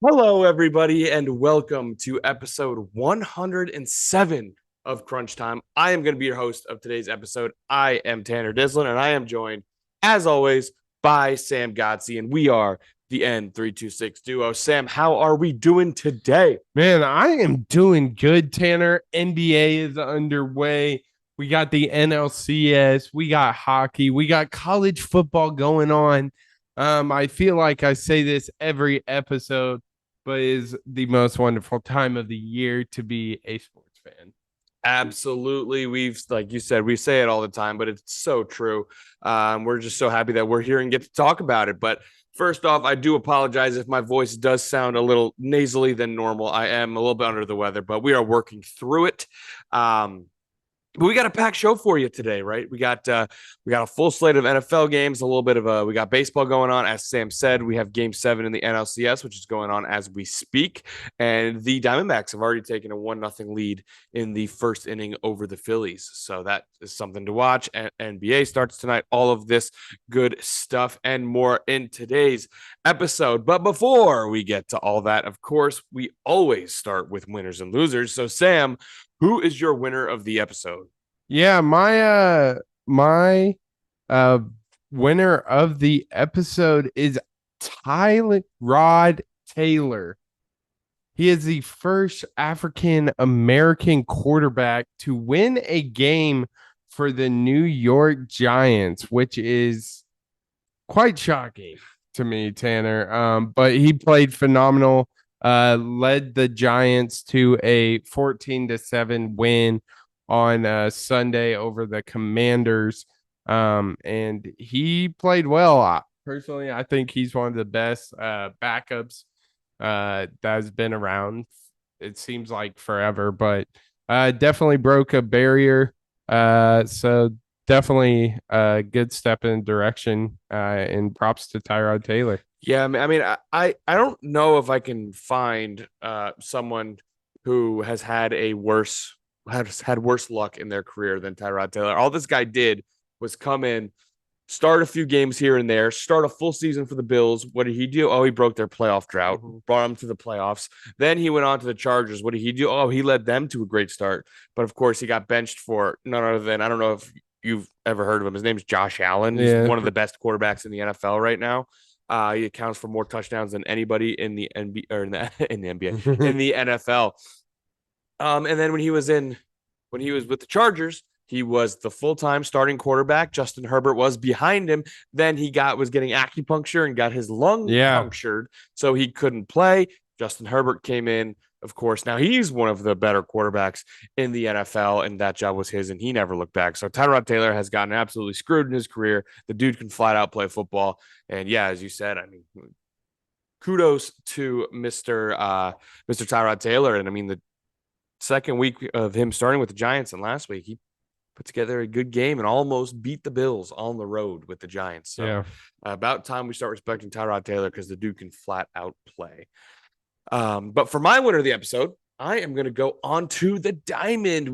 Hello, everybody, and welcome to episode 107 of Crunch Time. I am going to be your host of today's episode. I am Tanner Dislin, and I am joined, as always, by Sam Godsey, and we are the N326 duo. Sam, how are we doing today? Man, I am doing good, Tanner. NBA is underway. We got the NLCS, we got hockey, we got college football going on. I feel like I say this every episode, but it is the most wonderful time of the year to be a sports fan. Absolutely. Like you said, we say it all the time, but it's so true. We're just so happy that we're here and get to talk about it. But first off, I do apologize if my voice does sound a little nasally than normal. I am a little bit under the weather, but we are working through it. Um, but we got a packed show for you today, right? We got a full slate of NFL games, a little bit of we got baseball going on. As Sam said, we have Game 7 in the NLCS, which is going on as we speak, and the Diamondbacks have already taken a 1-0 lead in the first inning over the Phillies. So that is something to watch. And NBA starts tonight. All of this good stuff and more in today's episode. But before we get to all that, of course, we always start with winners and losers. So Sam, who is your winner of the episode? Yeah, my winner of the episode is Tyler Rod Taylor. He is the first African American quarterback to win a game for the New York Giants, which is quite shocking to me, Tanner. But he played phenomenal, led the Giants to a 14-7 win on Sunday over the Commanders. And he played well. Personally, I think he's one of the best backups that has been around. It seems like forever, but definitely broke a barrier. So definitely a good step in direction. And props to Tyrod Taylor. Yeah, I don't know if I can find someone who has had worse luck in their career than Tyrod Taylor. All this guy did was come in, start a few games here and there, start a full season for the Bills. What did he do? Oh, he broke their playoff drought, brought them to the playoffs. Then he went on to the Chargers. What did he do? Oh, he led them to a great start. But of course, he got benched for none other than, I don't know if you've ever heard of him. His name's Josh Allen. He's Yeah. one of the best quarterbacks in the NFL right now. He accounts for more touchdowns than anybody in the NBA or in the NBA in the NFL. And then when he was with the Chargers, he was the full-time starting quarterback. Justin Herbert was behind him. Then he was getting acupuncture and got his lung Yeah. punctured, so he couldn't play. Justin Herbert came in, of course. Now he's one of the better quarterbacks in the NFL, and that job was his, and he never looked back. So Tyrod Taylor has gotten absolutely screwed in his career. The dude can flat out play football, and yeah, as you said, I mean, kudos to Mr. Tyrod Taylor, and I mean the second week of him starting with the Giants, and last week he put together a good game and almost beat the Bills on the road with the Giants. So Yeah. about time we start respecting Tyrod Taylor because the dude can flat out play. But for my winner of the episode, I am going to go on to the diamond. I'm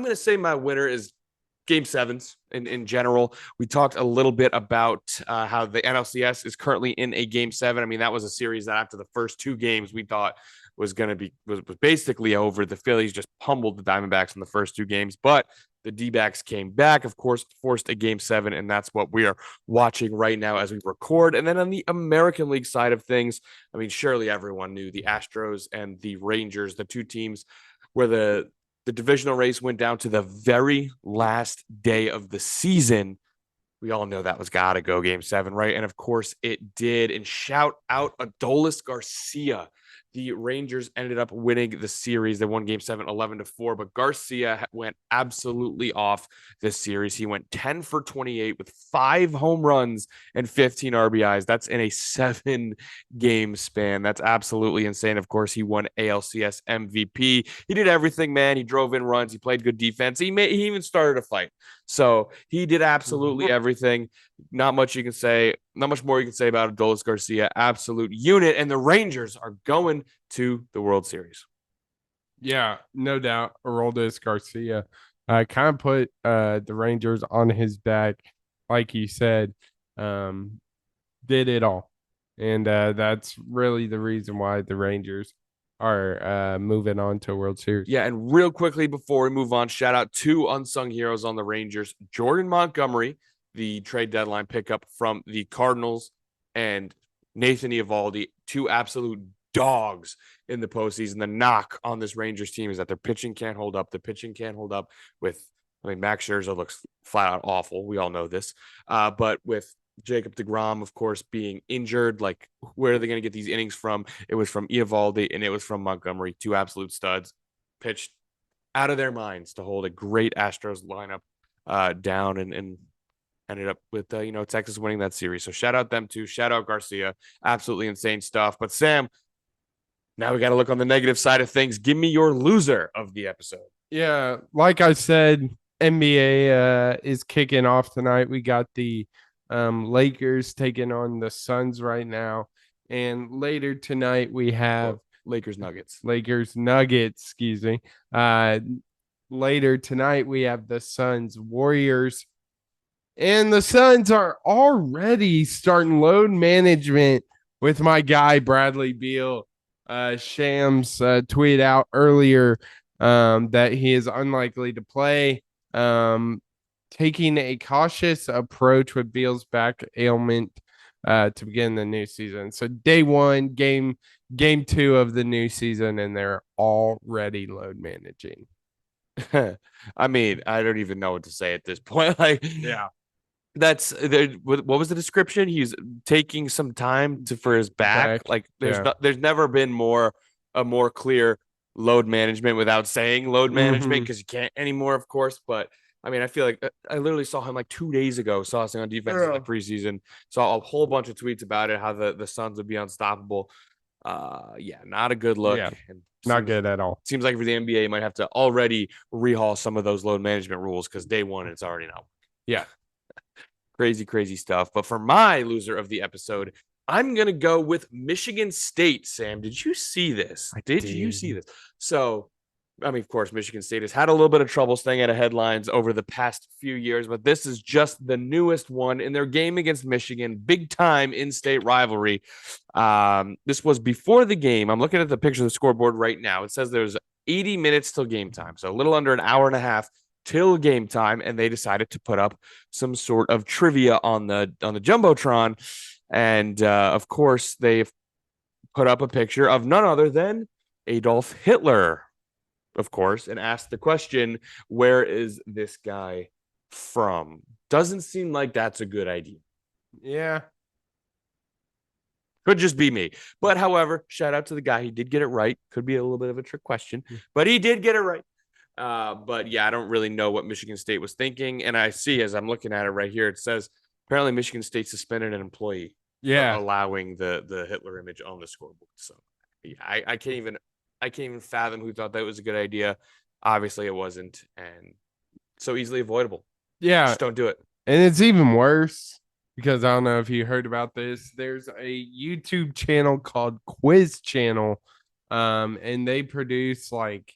going to say my winner is game sevens in general. We talked a little bit about how the NLCS is currently in a game seven. I mean, that was a series that after the first two games we thought was going to be was basically over. The Phillies just pummeled the Diamondbacks in the first two games, but the D-backs came back, of course, forced a game seven, and that's what we are watching right now as we record. And then on the American League side of things, I mean, surely everyone knew the Astros and the Rangers, the two teams where the divisional race went down to the very last day of the season. We all know that was got to go game seven, right? And of course it did. And shout out Adolis Garcia. The Rangers ended up winning the series. They won game seven, 11-4, but Garcia went absolutely off this series. He went 10 for 28 with 5 home runs and 15 RBIs. That's in a 7 game span. That's absolutely insane. Of course, he won ALCS MVP. He did everything, man. He drove in runs. He played good defense. He even started a fight. So he did absolutely everything. Not much you can say. Not much more you can say about Adolis Garcia. Absolute unit. And the Rangers are going to the World Series. Yeah, no doubt. Aroldis Garcia kind of put the Rangers on his back, like you said. Um, did it all. And that's really the reason why the Rangers are moving on to World Series. Yeah, and real quickly before we move on, shout out two unsung heroes on the Rangers: Jordan Montgomery, the trade deadline pickup from the Cardinals, and Nathan Eovaldi, two absolute dogs in the postseason. The knock on this Rangers team is that their pitching can't hold up. The pitching can't hold up with, I mean, Max Scherzer looks flat out awful. We all know this. But with Jacob deGrom, of course, being injured, like, where are they going to get these innings from? It was from Eovaldi and it was from Montgomery, two absolute studs, pitched out of their minds to hold a great Astros lineup down and ended up with Texas winning that series. So shout out them too. Shout out Garcia. Absolutely insane stuff. But Sam, now we got to look on the negative side of things. Give me your loser of the episode. Yeah, like I said, NBA is kicking off tonight. We got the Lakers taking on the Suns right now. And later tonight we have Lakers Nuggets. Excuse me. Later tonight we have the Suns Warriors. And the Suns are already starting load management with my guy Bradley Beal. Shams tweeted out earlier that he is unlikely to play. Taking a cautious approach with Beal's back ailment to begin the new season. So day one, game two of the new season, and they're already load managing. I mean, I don't even know what to say at this point. Like, yeah, that's what was the description? He's taking some time for his back. Like, there's never been a more clear load management without saying load management, because you can't anymore, of course. But I mean, I feel like I literally saw him like 2 days ago. Saw us on defense in the preseason. Saw a whole bunch of tweets about it, how the Suns would be unstoppable. Yeah, not a good look. Yeah, and not good at all. Seems like for the NBA might have to already rehaul some of those load management rules, because day one it's already not. Yeah. Crazy stuff. But for my loser of the episode, I'm going to go with Michigan State. Sam, did you see this? Did you see this? So, I mean, of course, Michigan State has had a little bit of trouble staying out of headlines over the past few years, but this is just the newest one in their game against Michigan, big time in-state rivalry. This was before the game. I'm looking at the picture of the scoreboard right now. It says there's 80 minutes till game time, so a little under an hour and a half till game time, and they decided to put up some sort of trivia on the Jumbotron. And of course, they've put up a picture of none other than Adolf Hitler, of course, and asked the question, where is this guy from? Doesn't seem like that's a good idea. Yeah. Could just be me. But however, shout out to the guy. He did get it right. Could be a little bit of a trick question, but he did get it right. But yeah, I don't really know what Michigan State was thinking. And I see, as I'm looking at it right here, it says apparently Michigan State suspended an employee for allowing the Hitler image on the scoreboard. So yeah, I can't even fathom who thought that was a good idea. Obviously it wasn't, and so easily avoidable. Yeah. Just don't do it. And it's even worse because I don't know if you heard about this. There's a YouTube channel called Quiz Channel. And they produce like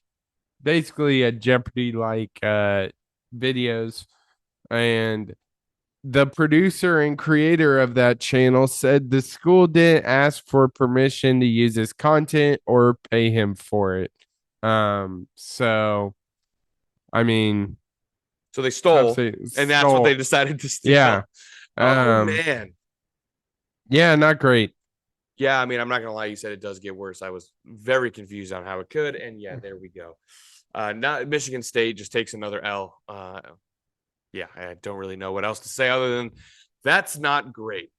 basically a Jeopardy like videos, and the producer and creator of that channel said the school didn't ask for permission to use his content or pay him for it. So I mean, so they stole, and that's what they decided to steal. Yeah. Oh man. Yeah, not great. Yeah, I mean, I'm not gonna lie, you said it does get worse. I was very confused on how it could, and yeah, there we go. Now Michigan State just takes another L. Yeah, I don't really know what else to say other than that's not great.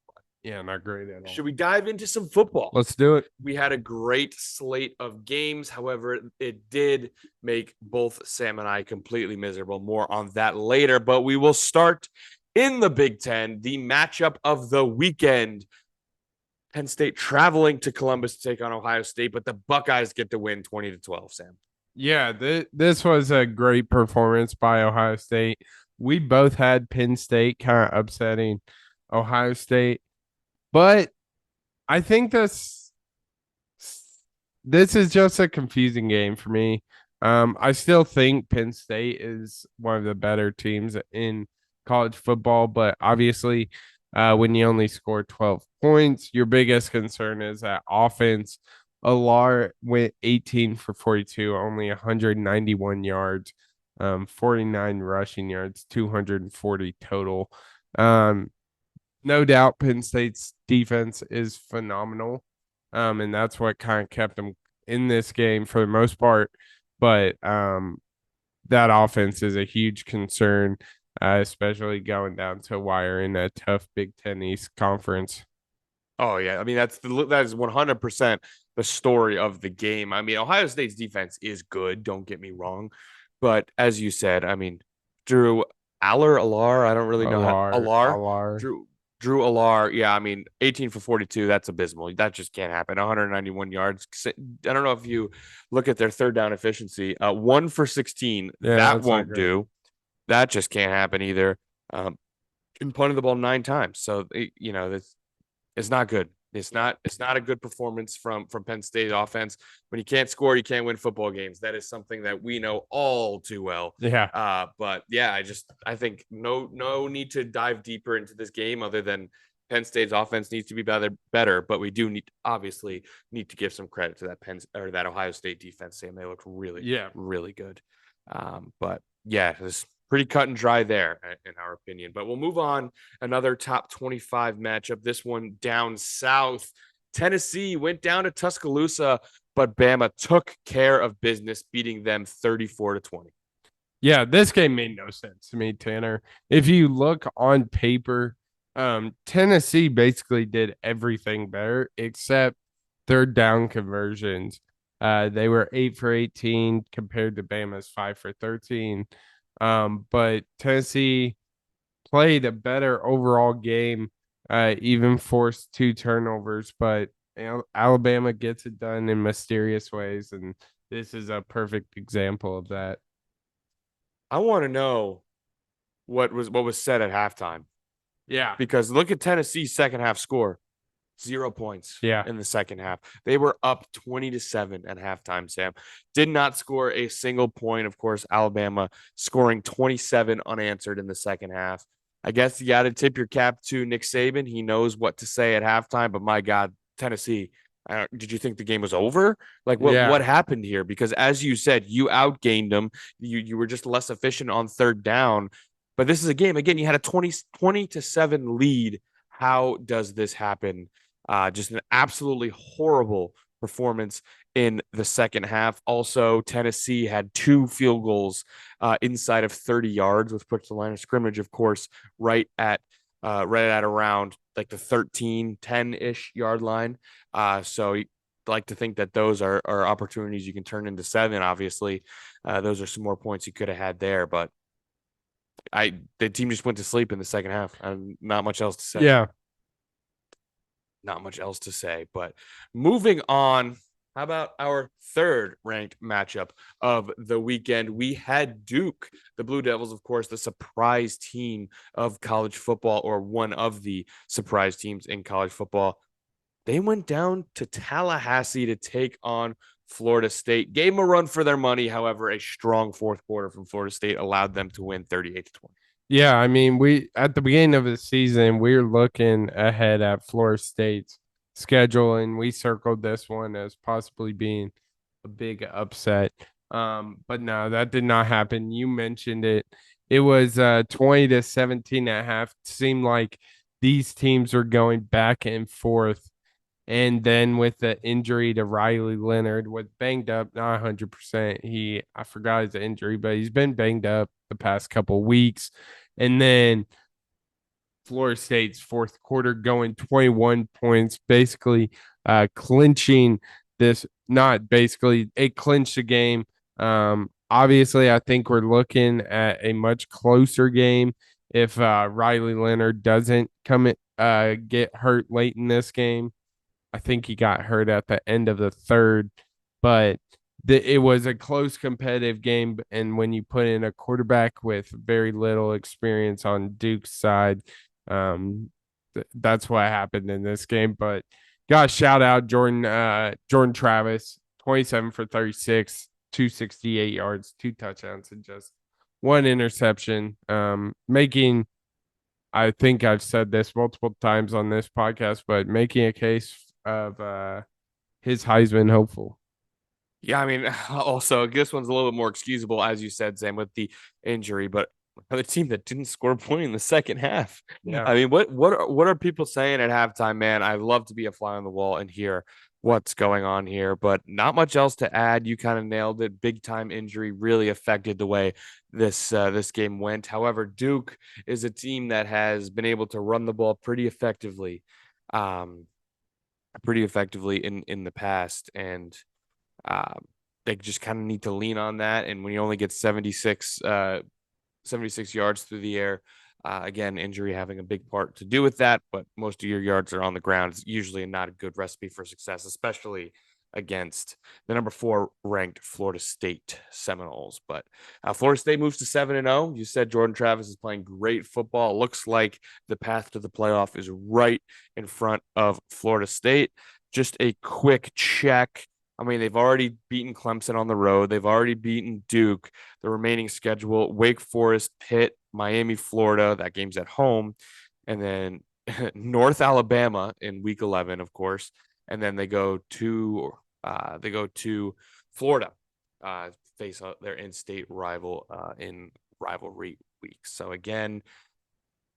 Yeah, not great at all. Should we dive into some football? Let's do it. We had a great slate of games. However, it did make both Sam and I completely miserable. More on that later, but we will start in the Big Ten, the matchup of the weekend. Penn State traveling to Columbus to take on Ohio State, but the Buckeyes get the win 20-12, Sam. Yeah, this was a great performance by Ohio State. We both had Penn State kind of upsetting Ohio State, but I think this is just a confusing game for me. I still think Penn State is one of the better teams in college football, but obviously when you only score 12 points. Your biggest concern is that offense. Alar went 18 for 42, only 191 yards, 49 rushing yards, 240 total. Um, no doubt Penn State's defense is phenomenal. And that's what kind of kept them in this game for the most part. But that offense is a huge concern, especially going down to wire in a tough Big Ten East conference. Oh yeah, I mean that is 100% the story of the game. I mean, Ohio State's defense is good, don't get me wrong, but as you said, I mean, Drew Alar, I don't really know how Alar, Alar. Drew Alar, yeah, I mean, 18 for 42, that's abysmal. That just can't happen. 191 yards. I don't know if you look at their third down efficiency, 1 for 16, Yeah, that that's not won't great. do. That just can't happen either. And punted the ball 9 times, so that's it's not good. It's not a good performance from Penn State offense. When you can't score, you can't win football games. That is something that we know all too well. Yeah. But yeah, I think no need to dive deeper into this game other than Penn State's offense needs to be better, but we do obviously need to give some credit to that Ohio State defense. Sam, they look really, Yeah. really good. But yeah, it's pretty cut and dry there, in our opinion. But we'll move on. Another top 25 matchup. This one down south. Tennessee went down to Tuscaloosa, but Bama took care of business, beating them 34-20. Yeah, this game made no sense to me, Tanner. If you look on paper, Tennessee basically did everything better except third down conversions. They were 8 for 18 compared to Bama's 5 for 13. But Tennessee played a better overall game, even forced 2 turnovers, but Alabama gets it done in mysterious ways, and this is a perfect example of that. I want to know what was said at halftime, Yeah. because look at Tennessee's second half score. 0 points Yeah. in the second half. They were up 20-7 at halftime, Sam. Did not score a single point. Of course, Alabama scoring 27 unanswered in the second half. I guess you got to tip your cap to Nick Saban. He knows what to say at halftime, but my God, Tennessee, did you think the game was over? Like Yeah. what happened here? Because as you said, you outgained them. You were just less efficient on third down. But this is a game. Again, you had a 20-7 lead. How does this happen? Just an absolutely horrible performance in the second half. Also, Tennessee had 2 field goals inside of 30 yards, which puts the line of scrimmage, of course, right at around like the 13-10-ish yard line. So you like to think that those are opportunities you can turn into 7. Obviously, those are some more points you could have had there, but the team just went to sleep in the second half. Not much else to say. Yeah. Not much else to say. But moving on, how about our third ranked matchup of the weekend? We had Duke, the Blue Devils, of course, the surprise team of college football, or one of the surprise teams in college football. They went down to Tallahassee to take on Florida State. Gave them a run for their money. However, a strong fourth quarter from Florida State allowed them to win 38-20. Yeah, I mean, we at the beginning of the season, we are looking ahead at Florida State's schedule, and we circled this one as possibly being a big upset. But no, that did not happen. You mentioned it. It was 20-17 at half. Seemed like these teams were going back and forth. And then with the injury to Riley Leonard, was banged up, not 100%. I forgot his injury, but he's been banged up the past couple weeks. And then Florida State's fourth quarter going 21 points, basically clinching this. Not basically, it clinched the game. Obviously, I think we're looking at a much closer game if Riley Leonard doesn't get hurt late in this game. I think he got hurt at the end of the third, but it was a close competitive game. And when you put in a quarterback with very little experience on Duke's side, that's what happened in this game. But gosh, shout out Jordan Travis, 27 for 36, 268 yards, 2 touchdowns, and just 1 interception, making I think I've said this multiple times on this podcast, but making a case of his Heisman hopeful. Yeah, I mean, also this one's a little bit more excusable, as you said, Sam, with the injury, but another team that didn't score a point in the second half. Yeah. I mean, what are people saying at halftime, man? I love to be a fly on the wall and hear what's going on here, but not much else to add. You kind of nailed it. Big time injury really affected the way this game went. However, Duke is a team that has been able to run the ball um, pretty effectively in the past, and um, they just kind of need to lean on that. And when you only get 76 yards through the air, again, injury having a big part to do with that, but most of your yards are on the ground. It's usually not a good recipe for success, especially against the number 4 ranked Florida State Seminoles. But Florida State moves to 7-0. You said Jordan Travis is playing great football. It looks like the path to the playoff is right in front of Florida State. Just a quick check. I mean, they've already beaten Clemson on the road. They've already beaten Duke. The remaining schedule: Wake Forest, Pitt, Miami, Florida. That game's at home. And then North Alabama in week 11, of course. And then they go to Florida, face their in-state rival in rivalry week. So again,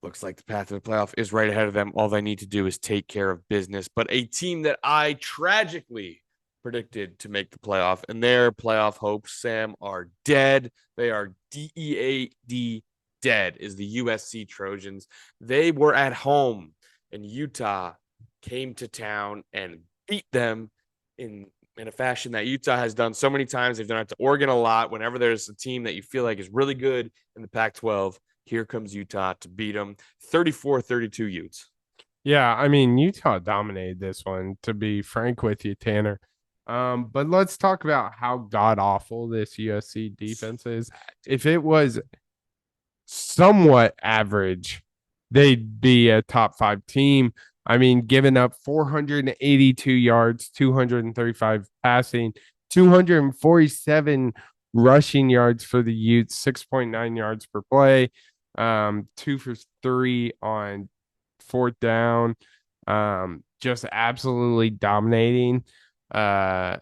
looks like the path to the playoff is right ahead of them. All they need to do is take care of business. But a team that I tragically predicted to make the playoff, and their playoff hopes, Sam, are dead. They are DEAD dead, is the USC Trojans. They were at home, and Utah came to town and beat them in a fashion that Utah has done so many times. They've done it to Oregon a lot. Whenever there's a team that you feel like is really good in the Pac-12, here comes Utah to beat them 34-32 Utes. Yeah, I mean Utah dominated this one, to be frank with you, Tanner. But let's talk about how god awful this USC defense is. If it was somewhat average, they'd be a top 5 team. I mean, giving up 482 yards, 235 passing, 247 rushing yards for the Utes, 6.9 yards per play, 2 for 3 on fourth down, just absolutely dominating. Uh,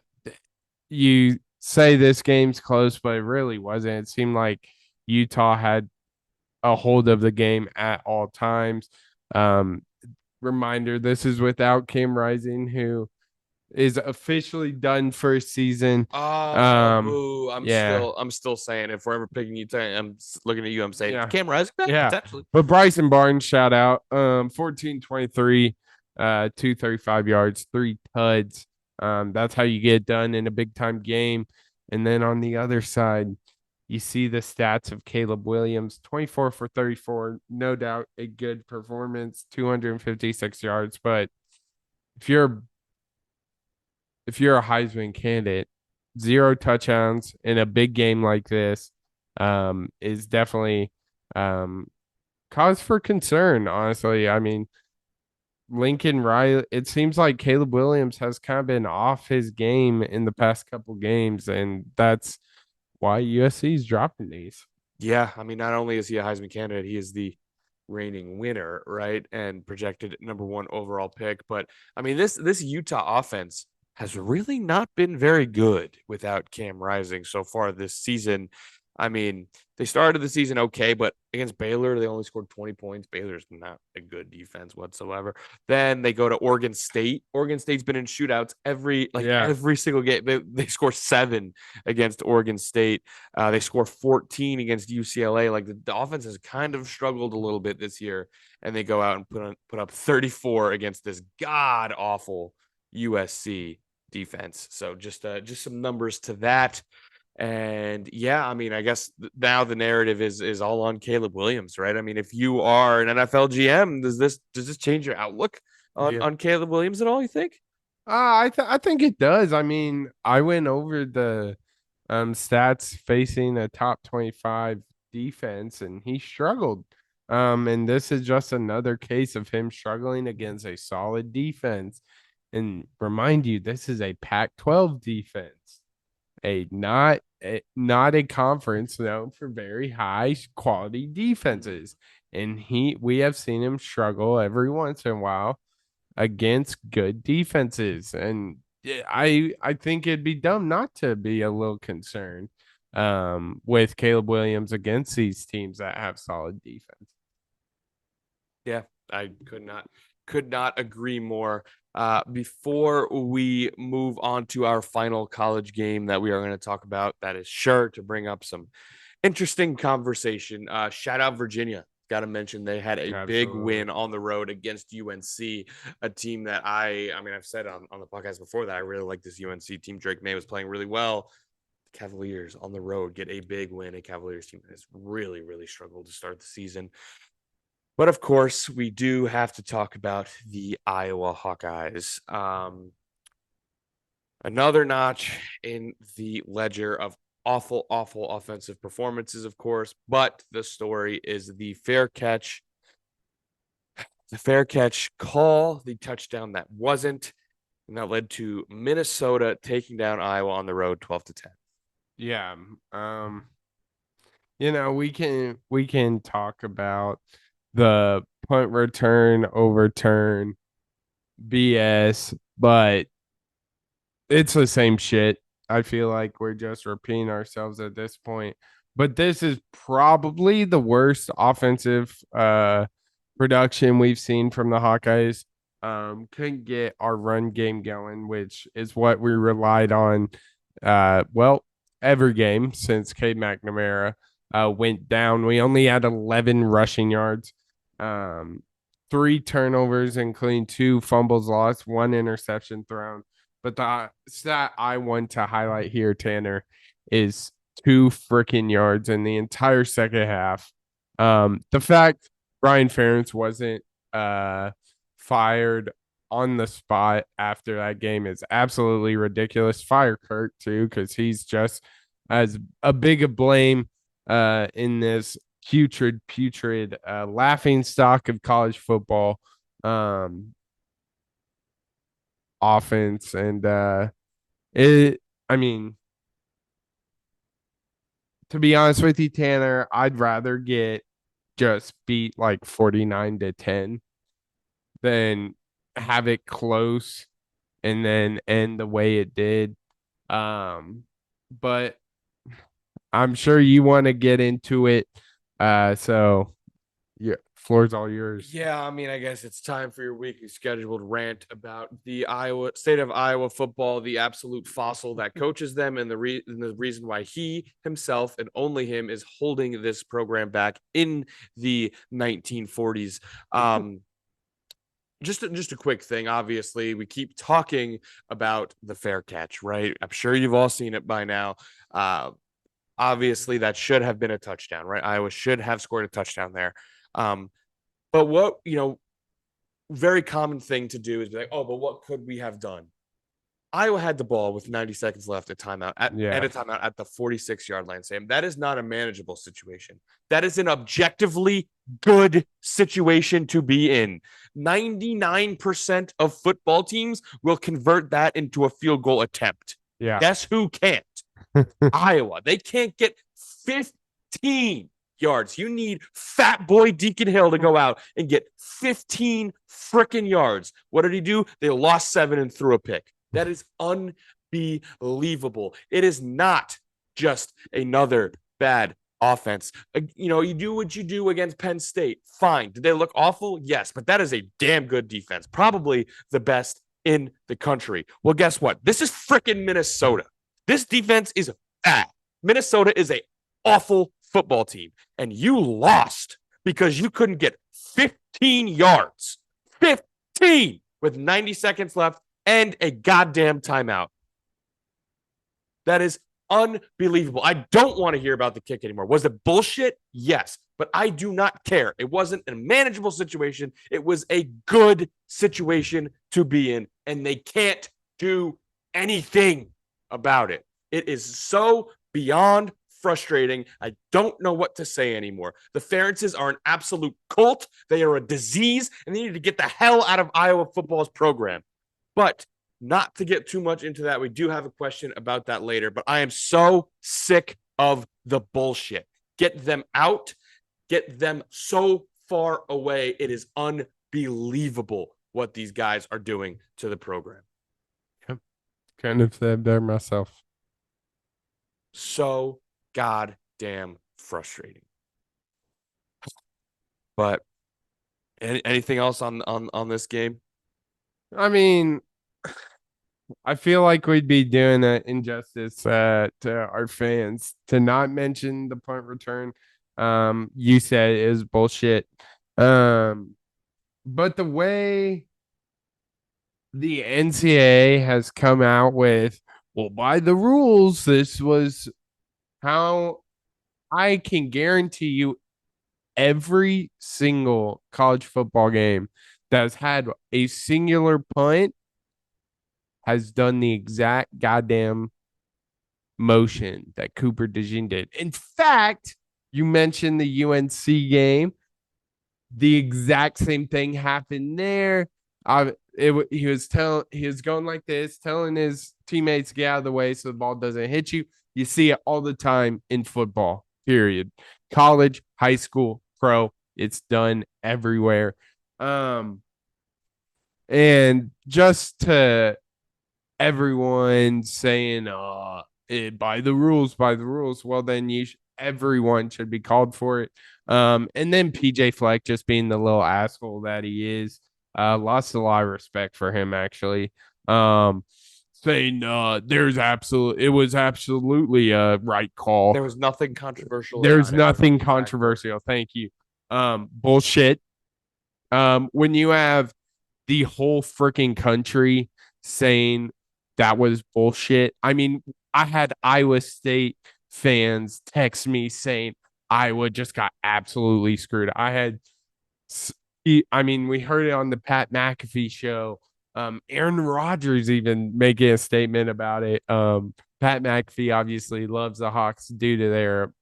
you say this game's close, but it really wasn't. It seemed like Utah had a hold of the game at all times. Um, Reminder: this is without Cam Rising, who is officially done first season. Oh, boo. Yeah, I'm still saying if we're ever picking Utah, I'm looking at you. I'm saying yeah, Cam Rising back yeah. potentially. But Bryson Barnes, shout out. 14-23, 235 yards, 3 tuds. That's how you get it done in a big time game. And then on the other side, you see the stats of Caleb Williams: 24 for 34, no doubt a good performance, 256 yards. But if you're a Heisman candidate, 0 touchdowns in a big game like this is definitely cause for concern, honestly. I mean, Lincoln Riley, it seems like Caleb Williams has kind of been off his game in the past couple games, and that's why USC is dropping these. Yeah, I mean, not only is he a Heisman candidate, he is the reigning winner, right? And projected number 1 overall pick. But I mean, this Utah offense has really not been very good without Cam Rising so far this season. I mean, they started the season okay, but against Baylor, they only scored 20 points. Baylor's not a good defense whatsoever. Then they go to Oregon State. Oregon State's been in shootouts every single game. They score 7 against Oregon State. They score 14 against UCLA. Like the offense has kind of struggled a little bit this year, and they go out and put up 34 against this god awful USC defense. So just some numbers to that. And yeah, I mean, I guess now the narrative is all on Caleb Williams, right? I mean, if you are an NFL GM, does this change your outlook on Caleb Williams at all, you think? I think it does. I mean, I went over the stats facing a top 25 defense, and he struggled. And this is just another case of him struggling against a solid defense. And remind you, this is a Pac-12 defense, not a conference known for very high quality defenses. and we have seen him struggle every once in a while against good defenses. And I think it'd be dumb not to be a little concerned with Caleb Williams against these teams that have solid defense. Yeah, I could not agree more. Before we move on to our final college game that we are going to talk about, that is sure to bring up some interesting conversation. Shout out Virginia. Got to mention they had a big win on the road against UNC, a team that I mean, I've said on the podcast before that I really like this UNC team. Drake May was playing really well. The Cavaliers on the road get a big win. A Cavaliers team that has really, really struggled to start the season. But of course, we do have to talk about the Iowa Hawkeyes. Another notch in the ledger of awful, awful offensive performances, of course. But the story is the fair catch call, the touchdown that wasn't, and that led to Minnesota taking down Iowa on the road 12-10. Yeah. We can talk about the punt return overturn BS, but it's the same shit. I feel like we're just repeating ourselves at this point. But this is probably the worst offensive production we've seen from the Hawkeyes. Couldn't get our run game going, which is what we relied on every game since Cade McNamara went down. We only had 11 rushing yards, 3 turnovers, including 2 fumbles lost, 1 interception thrown. But the stat I want to highlight here, Tanner, is 2 freaking yards in the entire second half. The fact Brian Ferentz wasn't fired on the spot after that game is absolutely ridiculous. Fire Kurt too, because he's just as a big a blame in this putrid laughing stock of college football offense. And to be honest with you, Tanner, I'd rather get just beat like 49-10 than have it close and then end the way it did. But I'm sure you want to get into it. So yeah, floor's all yours. Yeah, I mean, I guess it's time for your weekly scheduled rant about the state of Iowa football, the absolute fossil that coaches them, and the reason why he himself and only him is holding this program back in the 1940s. Just a quick thing. Obviously, we keep talking about the fair catch, right? I'm sure you've all seen it by now. Obviously, that should have been a touchdown, right? Iowa should have scored a touchdown there. But what, very common thing to do is be like, oh, but what could we have done? Iowa had the ball with 90 seconds left at timeout at a timeout at the 46-yard line, Sam. That is not a manageable situation. That is an objectively good situation to be in. 99% of football teams will convert that into a field goal attempt. Yeah. Guess who can't? Iowa. They can't get 15 yards. You need fat boy Deacon Hill to go out and get 15 freaking yards. What did he do? They lost 7 and threw a pick. That is unbelievable. It is not just another bad offense. You do what you do against Penn State. Fine. Did they look awful? Yes, but that is a damn good defense. Probably the best in the country. Well, guess what? This is freaking Minnesota. This defense is bad. Minnesota is a awful football team, and you lost because you couldn't get 15 yards. 15 with 90 seconds left and a goddamn timeout. That is unbelievable. I don't want to hear about the kick anymore. Was it bullshit? Yes, but I do not care. It wasn't a manageable situation. It was a good situation to be in, and they can't do anything about it. It is so beyond frustrating. I don't know what to say anymore. The Ferentzes are an absolute cult. They are a disease, and they need to get the hell out of Iowa football's program. But not to get too much into that, we do have a question about that later, but I am so sick of the bullshit. Get them out. Get them so far away. It is unbelievable what these guys are doing to the program. Kind of said there myself. So goddamn frustrating. But anything else on this game? I mean, I feel like we'd be doing an injustice to our fans to not mention the punt return. You said it is bullshit. But the way the NCAA has come out with, well, by the rules, this was how I can guarantee you every single college football game that's had a singular punt has done the exact goddamn motion that Cooper DeJean did. In fact, you mentioned the UNC game. The exact same thing happened there. He was going like this, telling his teammates to get out of the way so the ball doesn't hit you. You see it all the time in football. Period. College, high school, pro. It's done everywhere. And just to everyone saying, by the rules, by the rules. Well, then everyone should be called for it. And then PJ Fleck, just being the little asshole that he is, lost a lot of respect for him actually. Saying it was absolutely a right call. There was nothing controversial. There's nothing controversial. Thank you. Bullshit. When you have the whole freaking country saying that was bullshit. I mean, I had Iowa State fans text me saying Iowa just got absolutely screwed. We heard it on the Pat McAfee show. Aaron Rodgers even making a statement about it. Pat McAfee obviously loves the Hawks due to their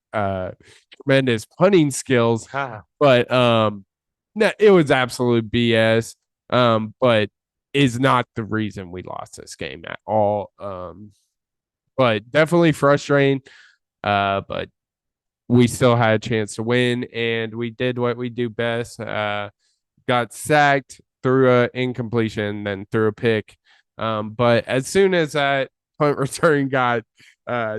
tremendous punting skills, but no, it was absolute BS. But is not the reason we lost this game at all. But definitely frustrating. But we still had a chance to win, and we did what we do best. Got sacked, threw an incompletion, then threw a pick. But as soon as that punt return got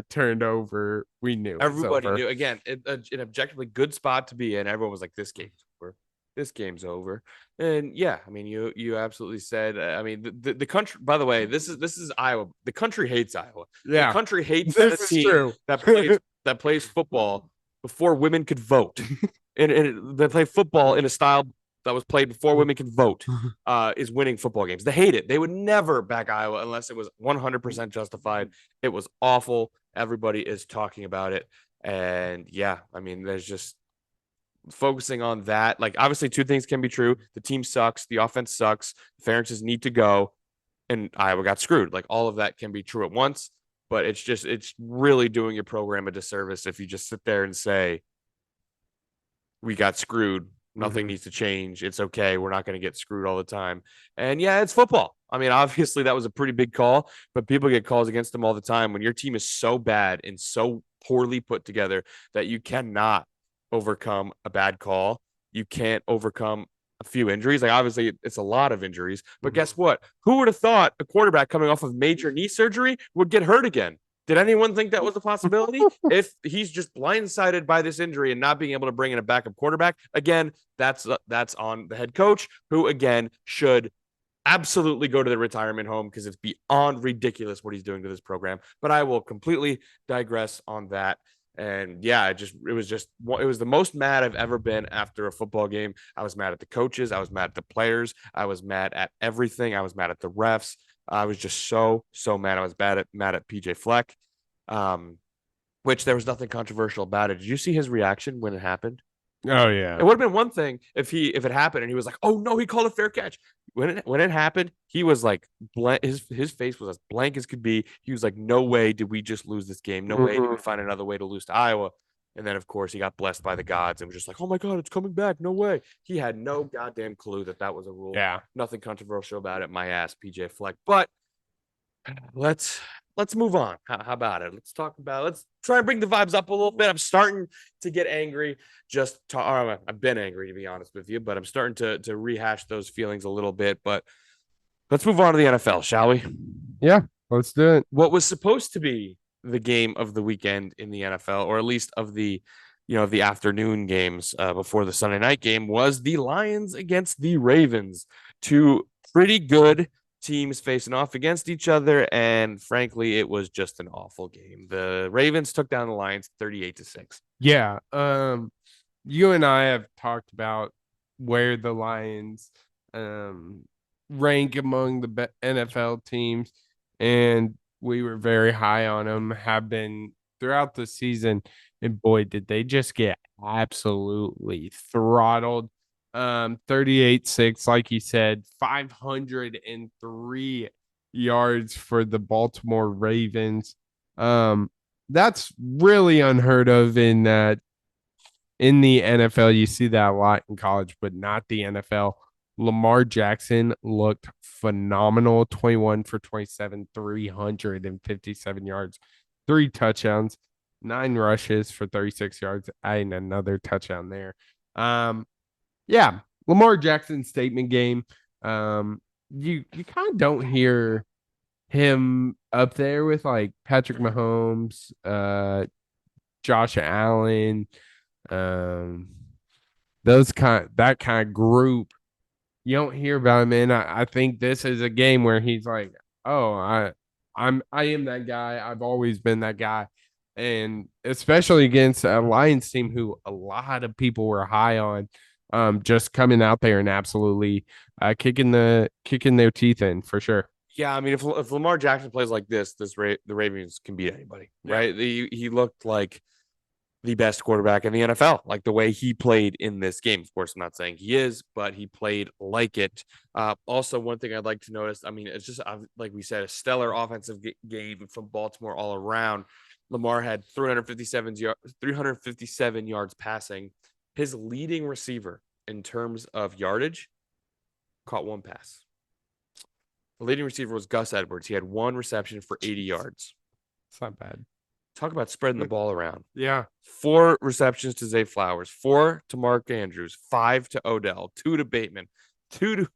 turned over, we knew everybody knew. Again, an objectively good spot to be in. Everyone was like, "This game's over. This game's over." And yeah, I mean, you absolutely said. I mean, the country. By the way, this is Iowa. The country hates Iowa. Yeah, the country hates the team that plays football before women could vote, and they play football in a style that was played before women can vote. Is winning football games. They hate it. They would never back Iowa unless it was 100% justified. It was awful. Everybody is talking about it, and yeah, I mean, there's just focusing on that. Like, obviously, two things can be true. The team sucks. The offense sucks. Ferentz need to go. And Iowa got screwed. Like, all of that can be true at once. But it's really doing your program a disservice if you just sit there and say, we got screwed. Nothing needs to change. It's okay. We're not going to get screwed all the time. And yeah, it's football. I mean, obviously, that was a pretty big call, but people get calls against them all the time when your team is so bad and so poorly put together that you cannot overcome a bad call. You can't overcome a few injuries. Like, obviously, it's a lot of injuries, but guess what? Who would have thought a quarterback coming off of major knee surgery would get hurt again? Did anyone think that was a possibility? If he's just blindsided by this injury and not being able to bring in a backup quarterback, again, that's on the head coach, who again should absolutely go to the retirement home because it's beyond ridiculous what he's doing to this program. But I will completely digress on that. And yeah, it was the most mad I've ever been after a football game. I was mad at the coaches. I was mad at the players. I was mad at everything. I was mad at the refs. I was just so mad. I was mad at PJ Fleck, which there was nothing controversial about it. Did you see his reaction when it happened? Oh yeah, it would have been one thing if it happened and he was like, "Oh no, he called a fair catch." When it happened, he was like blank. His face was as blank as could be. He was like, "No way did we just lose this game? No way did we find another way to lose to Iowa." And then, of course, he got blessed by the gods and was just like, "Oh my God, it's coming back! No way!" He had no goddamn clue that was a rule. Yeah, nothing controversial about it. My ass, PJ Fleck. But let's let's move on. How about it? Let's try and bring the vibes up a little bit. I'm starting to get angry. I've been angry, to be honest with you, but I'm starting to rehash those feelings a little bit. But let's move on to the NFL, shall we? Yeah, let's do it. What was supposed to be the game of the weekend in the NFL, or at least of the afternoon games before the Sunday night game, was the Lions against the Ravens. Two pretty good teams facing off against each other, and frankly, it was just an awful game. The Ravens took down the Lions 38-6. Yeah. You and I have talked about where the Lions rank among the NFL teams, and we were very high on them, have been throughout the season. And boy, did they just get absolutely throttled. 38-6, like you said, 503 yards for the Baltimore Ravens. That's really unheard of in the NFL. You see that a lot in college, but not the NFL. Lamar Jackson looked phenomenal. 21 for 27, 357 yards, 3 touchdowns, 9 rushes for 36 yards, and another touchdown there. Yeah, Lamar Jackson statement game. You kind of don't hear him up there with like Patrick Mahomes, Josh Allen, um, that kind of group. You don't hear about him, and I think this is a game where he's like, "Oh, I am that guy. I've always been that guy," and especially against a Lions team who a lot of people were high on, just coming out there and absolutely kicking their teeth in for sure. Yeah, I mean, if Lamar Jackson plays like this, the Ravens can beat anybody, right? He looked like the best quarterback in the NFL, like the way he played in this game. Of course, I'm not saying he is, but he played like it. Also, one thing I'd like to notice, I mean, it's just like we said, a stellar offensive game from Baltimore all around. Lamar had 357 yards passing. His leading receiver in terms of yardage caught one pass. The leading receiver was Gus Edwards. He had one reception for 80 yards. It's not bad. Talk about spreading the ball around. Yeah. 4 receptions to Zay Flowers, 4 to Mark Andrews, 5 to Odell, 2 to Bateman, 2 to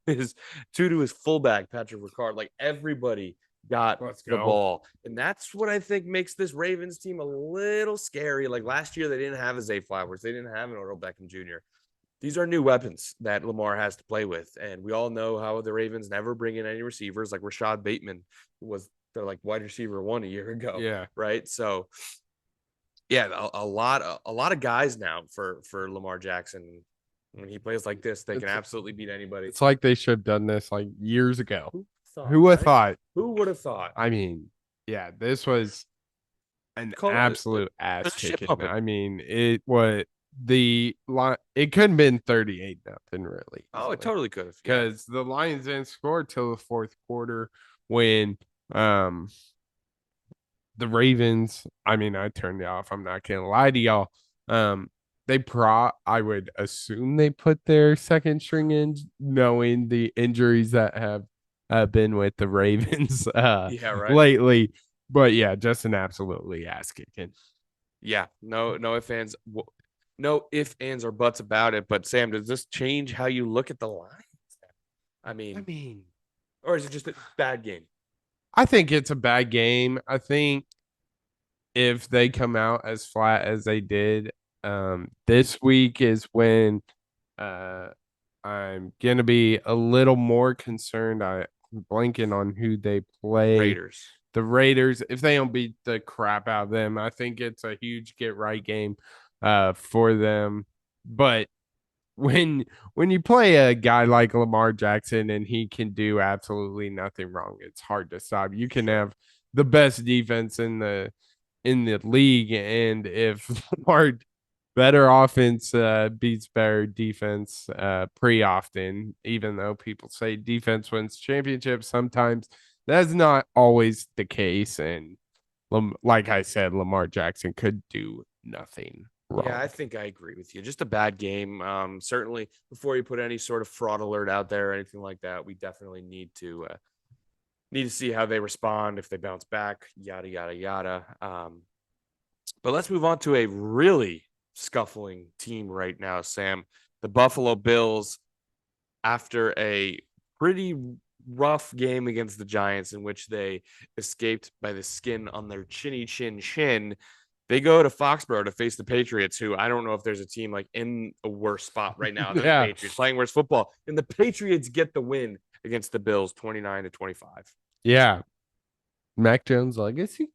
his fullback, Patrick Ricard. Like everybody got the ball. And that's what I think makes this Ravens team a little scary. Like last year, they didn't have a Zay Flowers. They didn't have an Odell Beckham Jr. These are new weapons that Lamar has to play with. And we all know how the Ravens never bring in any receivers. Like Rashad Bateman was their like wide receiver 1 a year ago. Yeah. Right. So yeah, a lot of guys now for Lamar Jackson. When he plays like this, they can absolutely beat anybody. It's like they should have done this like years ago. Who would have thought? Who would have thought? I mean, yeah, this was an absolute ass kicking. I mean, it was it couldn't have been 38-0 really. Oh, it totally could have. Because the Lions didn't score till the fourth quarter when the Ravens, I mean, I turned it off. I'm not gonna lie to y'all. I would assume they put their second string in, knowing the injuries that have been with the Ravens lately. But yeah, just an absolutely ass kicking. Yeah, no ifs, ands, or buts about it. But Sam, does this change how you look at the Lions? I mean, or is it just a bad game? I think it's a bad game. I think if they come out as flat as they did, this week is when I'm gonna be a little more concerned. I'm blanking on who they play. Raiders. The Raiders, if they don't beat the crap out of them, I think it's a huge get right game for them. But when you play a guy like Lamar Jackson and he can do absolutely nothing wrong, it's hard to stop. You can have the best defense in the league, and if Lamar better offense beats better defense pretty often, even though people say defense wins championships, sometimes that's not always the case. And like I said, Lamar Jackson could do nothing wrong. Yeah, I think I agree with you. Just a bad game. Certainly, before you put any sort of fraud alert out there or anything like that, we definitely need to Need to see how they respond, if they bounce back, yada, yada, yada. But let's move on to a really scuffling team right now, Sam. The Buffalo Bills, after a pretty rough game against the Giants in which they escaped by the skin on their chinny chin, they go to Foxborough to face the Patriots, who I don't know if there's a team like in a worse spot right now than the Yeah. Patriots playing worse football. And the Patriots get the win against the Bills 29-25. Yeah. Mac Jones legacy.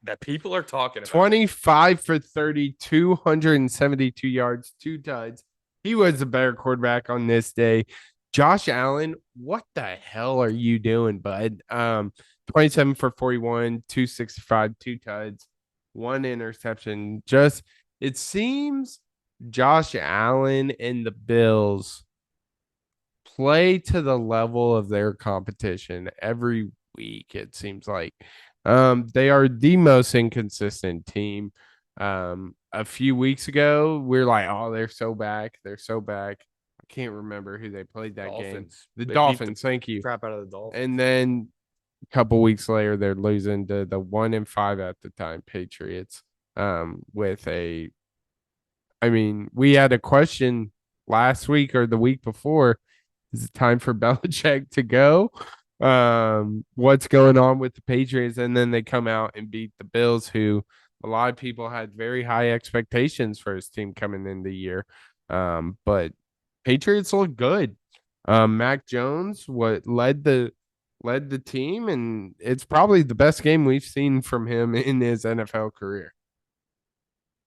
That people are talking about. 25 for 30, 272 yards, 2 tuds. He was the better quarterback on this day. Josh Allen, what the hell are you doing, bud? 27 for 41, 265, 2 tuds, 1 interception. Just it seems Josh Allen and the Bills play to the level of their competition every week, it seems like. They are the most inconsistent team. A few weeks ago, we're like, oh, they're so back. They're so back. I can't remember who they played that game. The Dolphins, thank you. Crap out of the Dolphins. And then a couple weeks later, they're losing to the 1-5 at the time Patriots. With a, I mean, we had a question last week or the week before. Is it time for Belichick to go? What's going on with the Patriots? And then they come out and beat the Bills, who a lot of people had very high expectations for his team coming in the year. But Patriots look good. Mac Jones led the team, and it's probably the best game we've seen from him in his NFL career.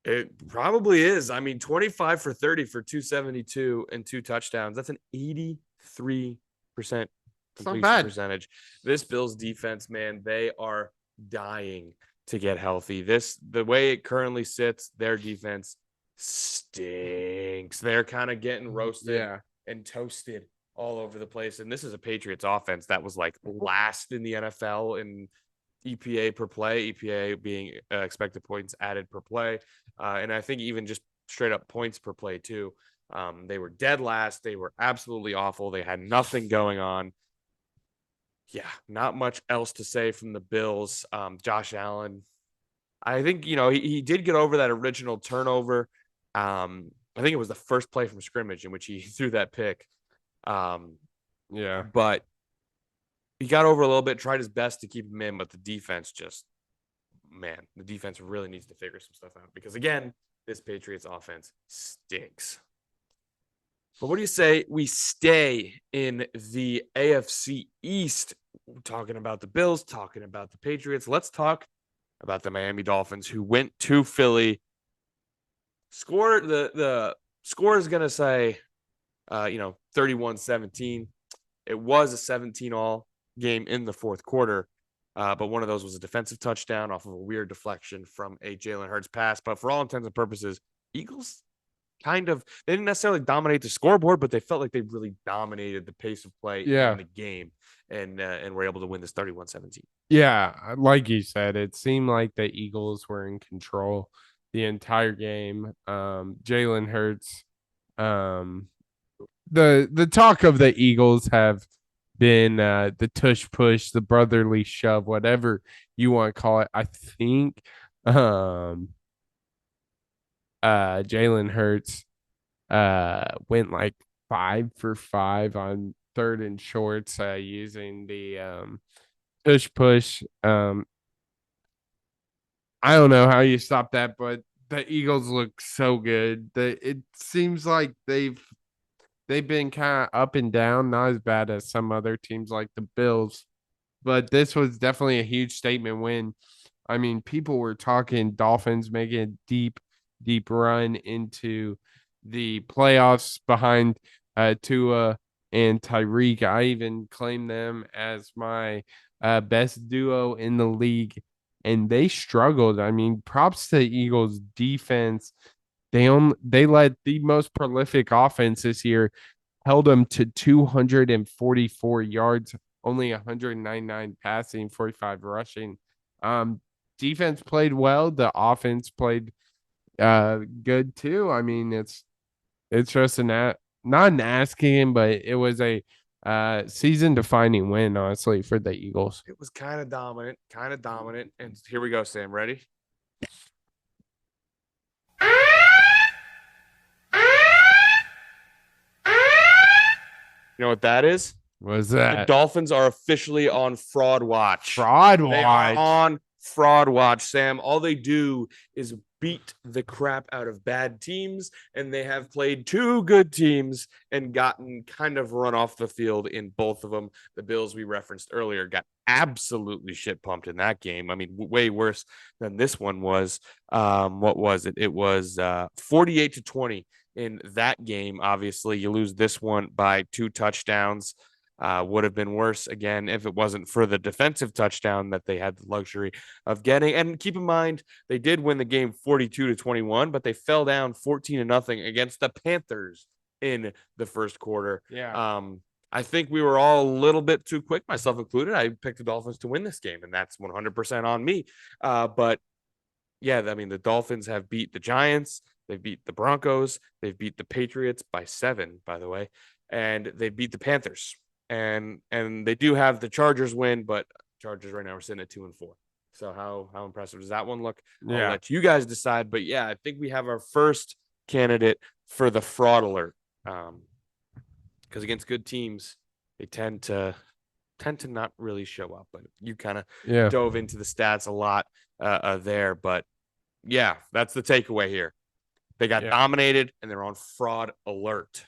It probably is. I mean, 25 for 30 for 272 and 2 touchdowns. That's an 83% completion percentage. This Bills defense, man, they are dying to get healthy. The way it currently sits, their defense stinks. They're kind of getting roasted and toasted all over the place. And this is a Patriots offense that was like last in the NFL in EPA per play, EPA being expected points added per play. And I think even just straight up points per play too. They were dead last. They were absolutely awful. They had nothing going on. Yeah, not much else to say from the Bills. Josh Allen, I think, he did get over that original turnover. I think it was the first play from scrimmage in which he threw that pick. But he got over a little bit, tried his best to keep him in, but the defense the defense really needs to figure some stuff out because, again, this Patriots offense stinks. But what do you say we stay in the AFC East, talking about the Bills, talking about the Patriots? Let's talk about the Miami Dolphins, who went to Philly. The score is going to say, 31-17. It was a 17-all game in the fourth quarter, but one of those was a defensive touchdown off of a weird deflection from a Jalen Hurts pass. But for all intents and purposes, Eagles they didn't necessarily dominate the scoreboard, but they felt like they really dominated the pace of play in the game and were able to win this 31-17. Yeah, like you said, it seemed like the Eagles were in control the entire game. Jalen Hurts, the talk of the Eagles have been the tush push, the brotherly shove, whatever you want to call it. I think Jalen Hurts went like 5 for 5 on 3rd and shorts using the tush push. I don't know how you stop that, but the Eagles look so good. It seems like they've been kind of up and down, not as bad as some other teams like the Bills, but this was definitely a huge statement win. I mean, people were talking Dolphins making a deep run into the playoffs behind Tua and Tyreek. I even claim them as my best duo in the league, and they struggled. I mean, props to the Eagles defense. They led the most prolific offense this year, held them to 244 yards, only 199 passing, 45 rushing. Defense played well. The offense played good too. I mean, it's just not an ass game, but it was a Season defining win, honestly, for the Eagles. It was kind of dominant, kind of dominant. And here we go, Sam. Ready? You know what that is? Was The that Dolphins are officially on fraud watch. fraud They are watch? on fraud watch, Sam. All they do is beat the crap out of bad teams, and they have played two good teams and gotten kind of run off the field in both of them. The Bills we referenced earlier got absolutely shit pumped in that game. I mean, way worse than this one was. What was it? It was 48-20 in that game. Obviously, you lose this one by 2 touchdowns. Would have been worse again if it wasn't for the defensive touchdown that they had the luxury of getting. And keep in mind, they did win the game 42-21, but they fell down 14-0 against the Panthers in the first quarter. Yeah. I think we were all a little bit too quick, myself included. I picked the Dolphins to win this game, and that's 100% on me. But yeah, I mean, the Dolphins have beat the Giants, they've beat the Broncos, they've beat the Patriots by 7, by the way, and they beat the Panthers. And they do have the Chargers win, but Chargers right now are sitting at 2-4. So how impressive does that one look? I'll Yeah. let you guys decide. But yeah, I think we have our first candidate for the fraud alert. Because against good teams, they tend to not really show up. But you kind of Yeah. dove into the stats a lot there. But yeah, that's the takeaway here. They got dominated and they're on fraud alert.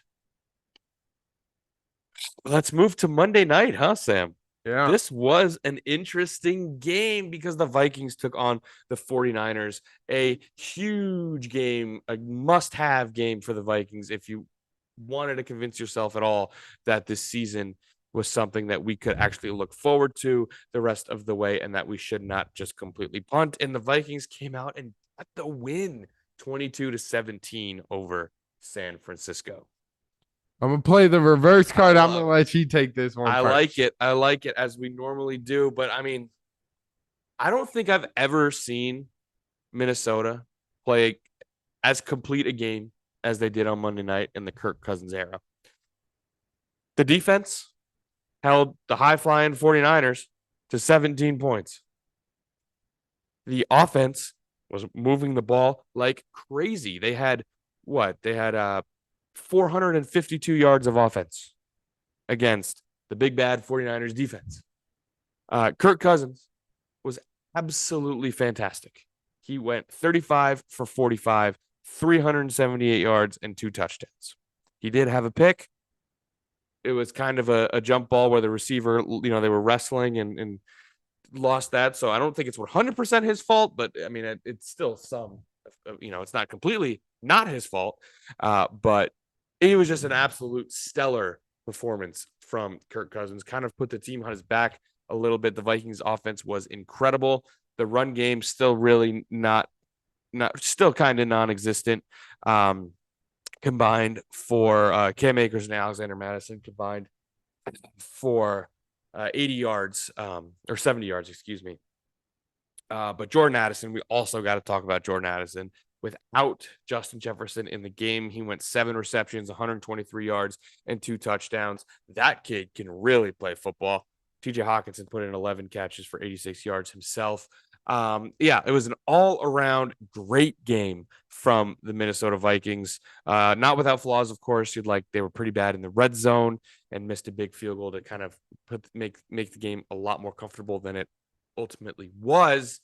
Let's move to Monday night, huh, Sam? Yeah. This was an interesting game because the Vikings took on the 49ers. A huge game, a must-have game for the Vikings if you wanted to convince yourself at all that this season was something that we could actually look forward to the rest of the way and that we should not just completely punt. And the Vikings came out and got the win 22-17 over San Francisco. I'm gonna play the reverse card. I'm gonna let you take this one. I first. like it. I like it as we normally do. But I mean, I don't think I've ever seen Minnesota play as complete a game as they did on Monday night in the Kirk Cousins era. The defense held the high flying 49ers to 17 points. The offense was moving the ball like crazy. They had what? They had 452 yards of offense against the big bad 49ers defense. Kirk Cousins was absolutely fantastic. He went 35 for 45, 378 yards and 2 touchdowns. He did have a pick. It was kind of a jump ball where the receiver, they were wrestling and lost that. So I don't think it's 100% his fault, but I mean, it's still some, it's not completely not his fault. But it was just an absolute stellar performance from Kirk Cousins, kind of put the team on his back a little bit. The Vikings offense was incredible. The run game still really still kind of non-existent. Combined for Cam Akers and Alexander Mattison combined for 80 yards or 70 yards, excuse me. But Jordan Addison, we also got to talk about Jordan Addison. Without Justin Jefferson in the game, he went 7 receptions, 123 yards, and 2 touchdowns. That kid can really play football. TJ Hawkinson put in 11 catches for 86 yards himself. It was an all-around great game from the Minnesota Vikings. Not without flaws, of course. They were pretty bad in the red zone and missed a big field goal to kind of make the game a lot more comfortable than it ultimately was.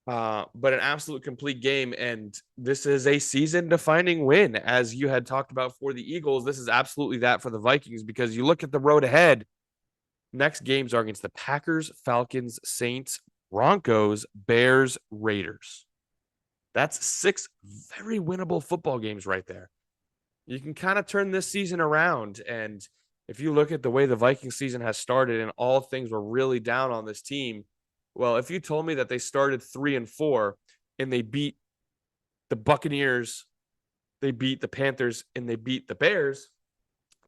But an absolute complete game, and this is a season-defining win, as you had talked about for the Eagles. This is absolutely that for the Vikings, because you look at the road ahead. Next games are against the Packers, Falcons, Saints, Broncos, Bears, Raiders. That's 6 very winnable football games right there. You can kind of turn this season around, and if you look at the way the Viking season has started and all things were really down on this team, well, if you told me that they started 3-4 and they beat the Buccaneers, they beat the Panthers, and they beat the Bears,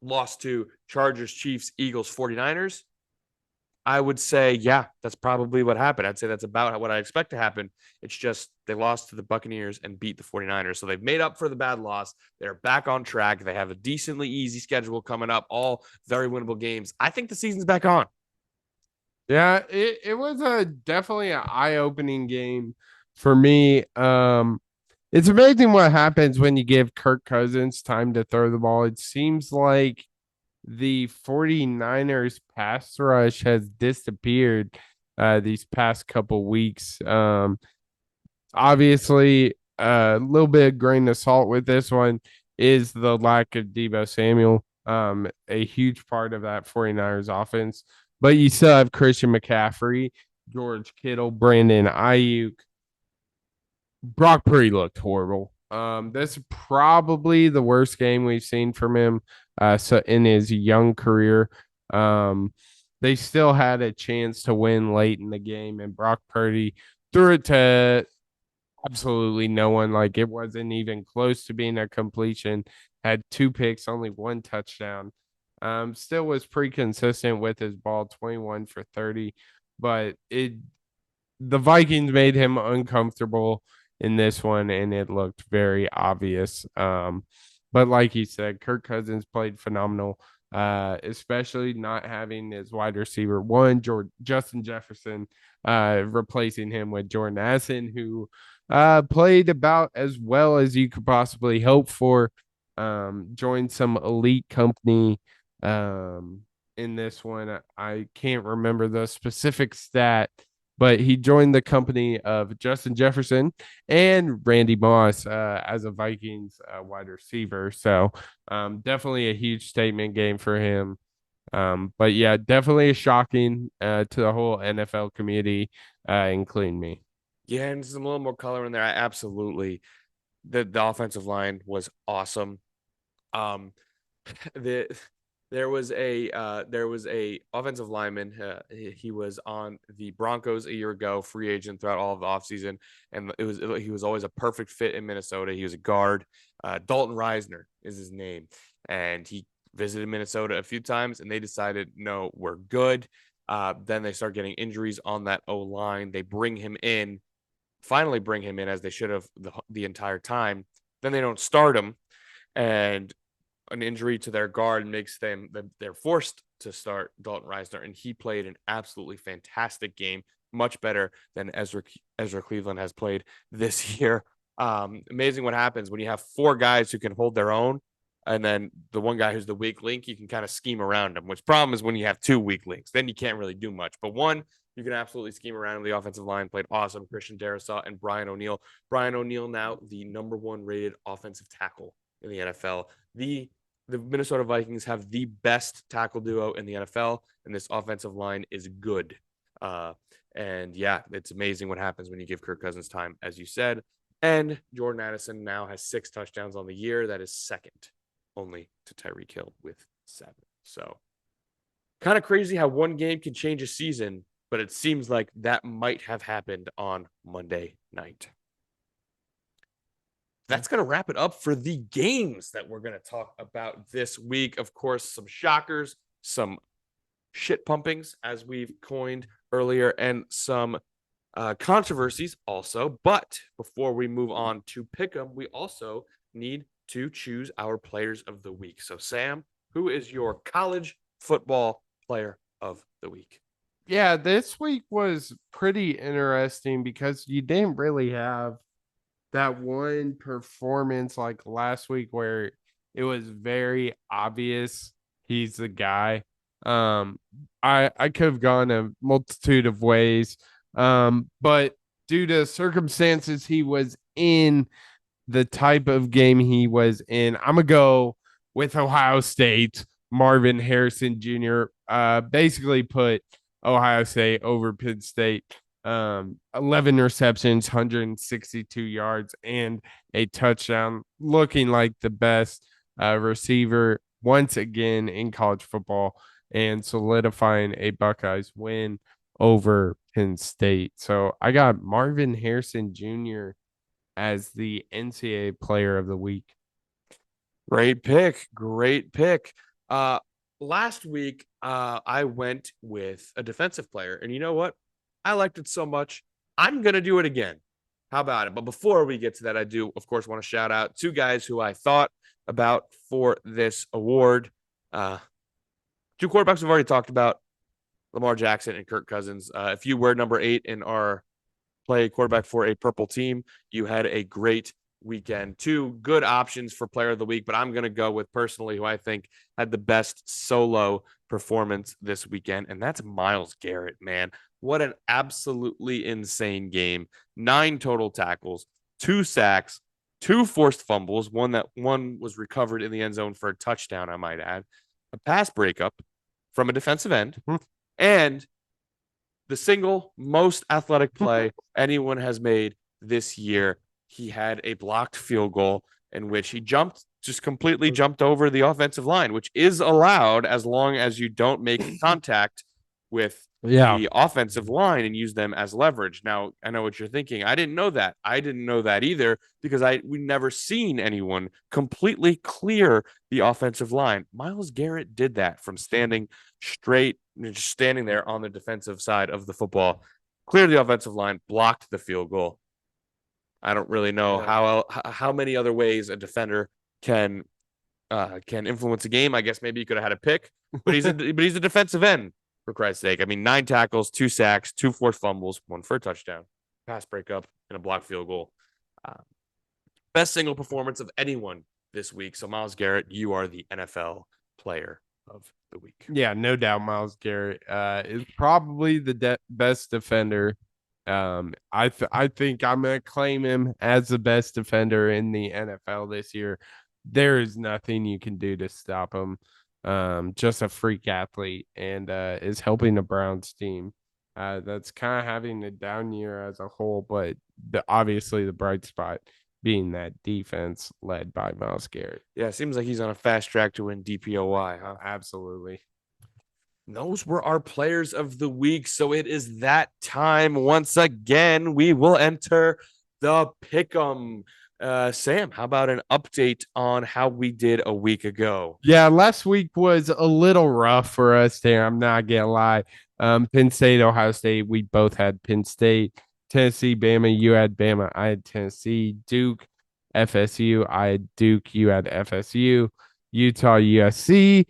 lost to Chargers, Chiefs, Eagles, 49ers, I would say, yeah, that's probably what happened. I'd say that's about what I expect to happen. It's just they lost to the Buccaneers and beat the 49ers. So they've made up for the bad loss. They're back on track. They have a decently easy schedule coming up, all very winnable games. I think the season's back on. Yeah, it was a definitely an eye-opening game for me. It's amazing what happens when you give Kirk Cousins time to throw the ball. It seems like the 49ers pass rush has disappeared these past couple weeks. Obviously, a little bit of grain of salt with this one is the lack of Deebo Samuel, a huge part of that 49ers offense. But you still have Christian McCaffrey, George Kittle, Brandon Ayuk. Brock Purdy looked horrible. That's probably the worst game we've seen from him so in his young career. They still had a chance to win late in the game, and Brock Purdy threw it to absolutely no one. Like it wasn't even close to being a completion. Had two picks, only one touchdown. Still was pretty consistent with his ball, 21 for 30, but the Vikings made him uncomfortable in this one, and it looked very obvious. But like he said, Kirk Cousins played phenomenal, especially not having his wide receiver one, Justin Jefferson, replacing him with Jordan Addison, who played about as well as you could possibly hope for. Joined some elite company in this one. I can't remember the specific stat, but he joined the company of Justin Jefferson and Randy Moss as a Vikings wide receiver. So definitely a huge statement game for him. But yeah, definitely shocking to the whole NFL community, including me. Yeah, and some a little more color in there. I absolutely the offensive line was awesome. Um, the there was a offensive lineman. He was on the Broncos a year ago, free agent throughout all of the offseason, and he was always a perfect fit in Minnesota. He was a guard. Dalton Reisner is his name, and he visited Minnesota a few times, and they decided no, we're good. Then they start getting injuries on that O line. They finally bring him in as they should have the entire time. Then they don't start him, and an injury to their guard makes they're forced to start Dalton Reisner, and he played an absolutely fantastic game, much better than Ezra Cleveland has played this year. Amazing what happens when you have four guys who can hold their own, and then the one guy who's the weak link, you can kind of scheme around him. Which problem is when you have two weak links, then you can't really do much. But one, you can absolutely scheme around him. The offensive line played awesome. Christian Darrisaw and Brian O'Neill. Brian O'Neill now the number one rated offensive tackle in the NFL. The Minnesota Vikings have the best tackle duo in the NFL, and this offensive line is good. And yeah, it's amazing what happens when you give Kirk Cousins time, as you said. And Jordan Addison now has 6 touchdowns on the year. That is second only to Tyreek Hill with 7. So kind of crazy how one game can change a season, but it seems like that might have happened on Monday night. That's going to wrap it up for the games that we're going to talk about this week. Of course, some shockers, some shit pumpings, as we've coined earlier, and some controversies also. But before we move on to pick them, we also need to choose our players of the week. So, Sam, who is your college football player of the week? Yeah, this week was pretty interesting because you didn't really have that one performance like last week where it was very obvious he's the guy. Um, I could have gone a multitude of ways. But due to circumstances he was in, the type of game he was in, I'm gonna go with Ohio State. Marvin Harrison Jr. Basically put Ohio State over Penn State. 11 receptions, 162 yards, and a touchdown. Looking like the best receiver once again in college football and solidifying a Buckeyes win over Penn State. So I got Marvin Harrison Jr. as the NCAA player of the week. Great pick. Great pick. Last week, I went with a defensive player. And you know what? I liked it so much. I'm going to do it again. How about it? But before we get to that, I do, of course, want to shout out two guys who I thought about for this award. Uh, Two quarterbacks we've already talked about, Lamar Jackson and Kirk Cousins. If you were number 8 in our play quarterback for a purple team, you had a great weekend. Two good options for player of the week, but I'm going to go with personally who I think had the best solo performance this weekend, and that's Myles Garrett, man. What an absolutely insane game. 9 total tackles, 2 sacks, 2 forced fumbles, one was recovered in the end zone for a touchdown, I might add, a pass breakup from a defensive end, and the single most athletic play anyone has made this year. He had a blocked field goal in which he just completely jumped over the offensive line, which is allowed as long as you don't make contact with the offensive line and use them as leverage. Now, I know what you're thinking. I didn't know that. I didn't know that either because we never seen anyone completely clear the offensive line. Myles Garrett did that from standing straight, just standing there on the defensive side of the football, cleared the offensive line, blocked the field goal. I don't really know how many other ways a defender can influence a game. I guess maybe you could have had a pick, but he's a defensive end, for Christ's sake. I mean, 9 tackles, 2 sacks, 2 forced fumbles, 1 for a touchdown, pass breakup, and a blocked field goal. Best single performance of anyone this week. So Myles Garrett, you are the NFL player of the week. Yeah, no doubt. Myles Garrett is probably the best defender. I think I'm gonna claim him as the best defender in the NFL this year. There is nothing you can do to stop him. Just a freak athlete, and is helping the Browns team. That's kind of having a down year as a whole, but obviously the bright spot being that defense led by Myles Garrett. Yeah, it seems like he's on a fast track to win DPOY, huh? Absolutely. Those were our players of the week. So it is that time once again. We will enter the pick'em. Sam, how about an update on how we did a week ago? Yeah, last week was a little rough for us there. I'm not gonna lie. Penn State, Ohio State, we both had Penn State. Tennessee, Bama, you had Bama, I had Tennessee. Duke, FSU, I had Duke, you had FSU. Utah, USC,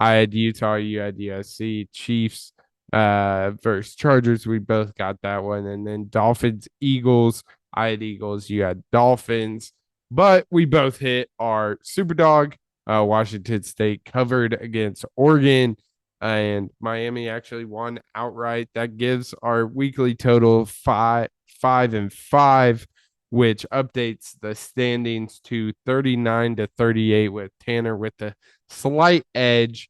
I had Utah, you had USC. Chiefs versus Chargers, we both got that one. And then Dolphins, Eagles, I had Eagles, you had Dolphins. But we both hit our super dog. Washington State covered against Oregon, and Miami actually won outright. That gives our weekly total 5-5, which updates the standings to 39-38 with Tanner with the slight edge.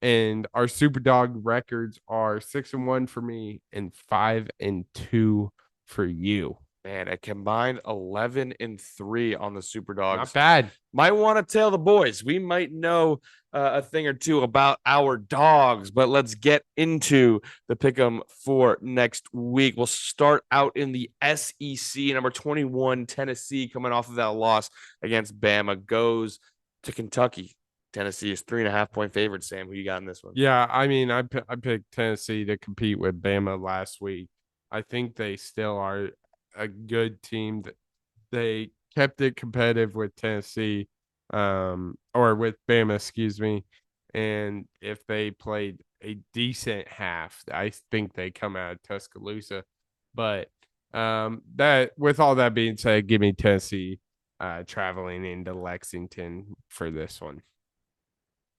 And our super dog records are 6-1 for me and 5-2 for you. Man, a combined 11-3 on the Super Dogs. Not bad. Might want to tell the boys. We might know a thing or two about our dogs, but let's get into the pick'em for next week. We'll start out in the SEC. Number 21, Tennessee, coming off of that loss against Bama, goes to Kentucky. Tennessee is 3.5-point favorite. Sam, who you got in this one? Yeah, I mean, I picked Tennessee to compete with Bama last week. I think they still are a good team. They kept it competitive with Tennessee, or with Bama, excuse me. And if they played a decent half, I think they come out of Tuscaloosa. But that, with all that being said, give me Tennessee traveling into Lexington for this one.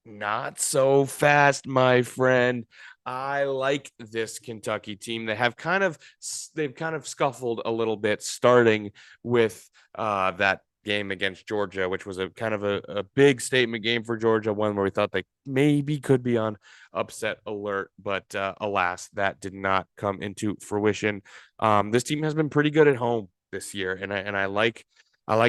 Not so fast, my friend. I like this Kentucky team. They've kind of scuffled a little bit, starting with that game against Georgia, which was a kind of a big statement game for Georgia, one where we thought they maybe could be on upset alert, but alas, that did not come into fruition. This team has been pretty good at home this year, and I like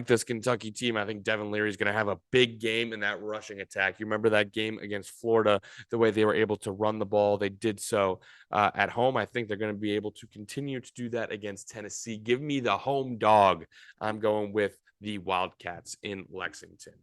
this Kentucky team. I think Devin Leary is going to have a big game in that rushing attack. You remember that game against Florida, the way they were able to run the ball. They did so at home. I think they're going to be able to continue to do that against Tennessee. Give me the home dog. I'm going with the Wildcats in Lexington.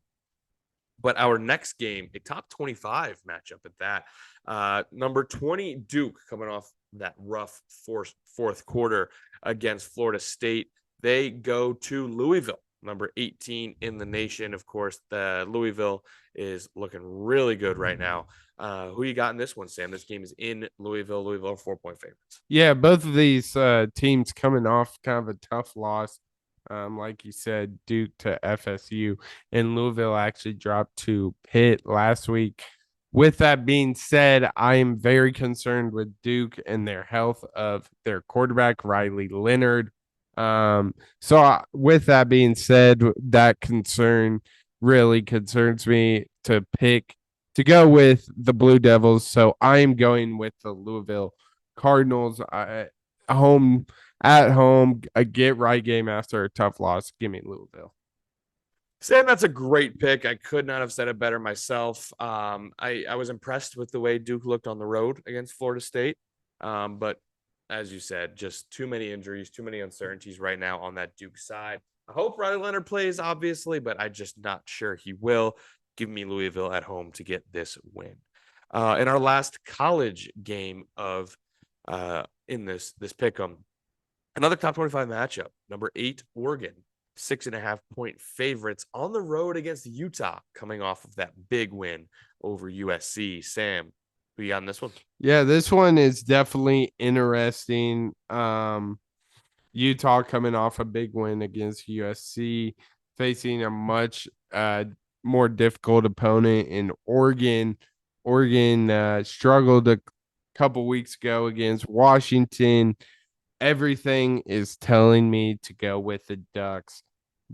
But our next game, a top 25 matchup at that. Number 20, Duke, coming off that rough fourth quarter against Florida State. They go to Louisville, number 18 in the nation. Of course, the Louisville is looking really good right now. Who you got in this one, Sam? This game is in Louisville. Louisville 4-point favorites. Yeah, both of these teams coming off kind of a tough loss. Like you said, Duke to FSU, and Louisville actually dropped to Pitt last week. With that being said, I am very concerned with Duke and their health of their quarterback, Riley Leonard. With that being said, that concern really concerns me to go with the Blue Devils. So I am going with the Louisville Cardinals. Home at home, a get right game after a tough loss. Give me Louisville. Sam, that's a great pick. I could not have said it better myself. I was impressed with the way Duke looked on the road against Florida State. But as you said, just too many injuries, too many uncertainties right now on that Duke side. I hope Riley Leonard plays, obviously, but I'm just not sure he will. Give me Louisville at home to get this win. In our last college game of in this pick'em, another top 25 matchup. Number 8, Oregon, 6.5-point favorites on the road against Utah, coming off of that big win over USC. Sam, who you got in this one? Yeah, this one is definitely interesting. Utah coming off a big win against USC, facing a much more difficult opponent in Oregon. Oregon struggled a couple weeks ago against Washington. Everything is telling me to go with the Ducks,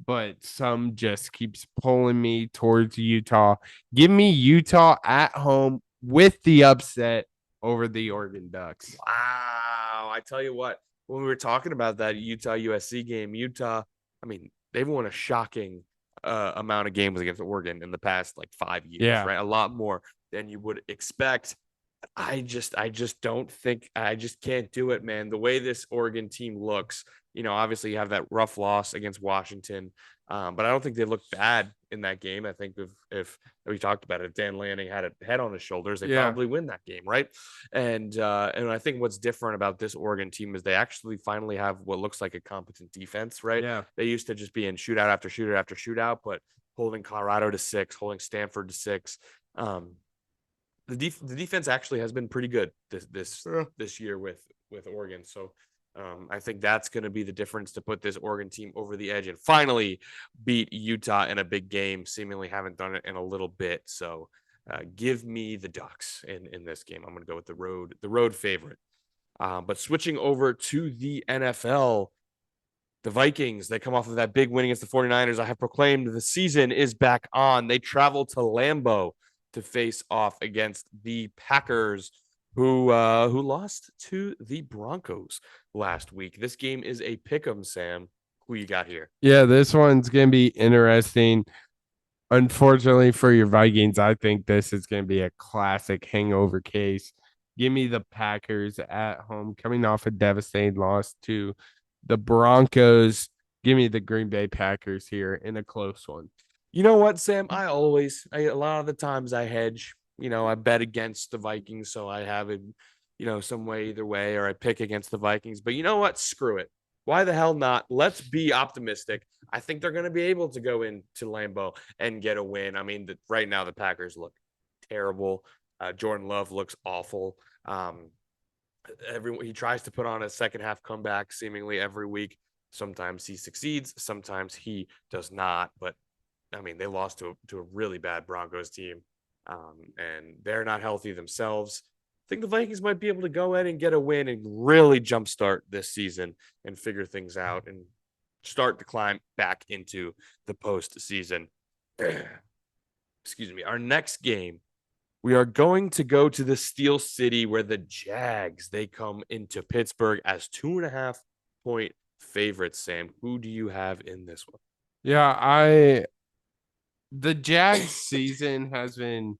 but some just keeps pulling me towards Utah. Give me Utah at home with the upset over the Oregon Ducks. Wow. I tell you what, when we were talking about that Utah USC game, Utah, I mean, they've won a shocking amount of games against Oregon in the past like 5 years, Yeah. right? A lot more than you would expect. I just don't think I just can't do it, man. The way this Oregon team looks, obviously you have that rough loss against Washington, but I don't think they looked bad in that game. I think if we talked about it, if Dan Lanning had a head on his shoulders, they probably win that game, right? And I think what's different about this Oregon team is they actually finally have what looks like a competent defense, right? Yeah. They used to just be in shootout after shootout after shootout, but holding Colorado to 6, holding Stanford to 6. The defense actually has been pretty good this year with Oregon. So I think that's going to be the difference to put this Oregon team over the edge and finally beat Utah in a big game. Seemingly haven't done it in a little bit. So give me the Ducks in this game. I'm going to go with the road favorite. But switching over to the NFL, the Vikings, they come off of that big win against the 49ers. I have proclaimed the season is back on. They travel to Lambeau to face off against the Packers, who lost to the Broncos last week. This game is a pick'em, Sam. Who you got here? Yeah, this one's going to be interesting. Unfortunately for your Vikings, I think this is going to be a classic hangover case. Give me the Packers at home coming off a devastating loss to the Broncos. Give me the Green Bay Packers here in a close one. You know what, Sam? A lot of the times I hedge. I bet against the Vikings, so I have it, some way either way, or I pick against the Vikings. But you know what? Screw it. Why the hell not? Let's be optimistic. I think they're going to be able to go into Lambeau and get a win. I mean, right now the Packers look terrible. Jordan Love looks awful. He tries to put on a second half comeback seemingly every week. Sometimes he succeeds, sometimes he does not. But I mean, they lost to a really bad Broncos team, and they're not healthy themselves. I think the Vikings might be able to go ahead and get a win and really jumpstart this season and figure things out and start to climb back into the postseason. Excuse me. Our next game, we are going to go to the Steel City where the Jags, they come into Pittsburgh as 2.5-point favorites. Sam, who do you have in this one? Yeah, the Jags season has been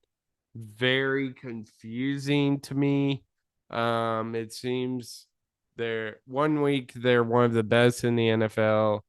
very confusing to me. It seems they're 1 week they're one of the best in the NFL.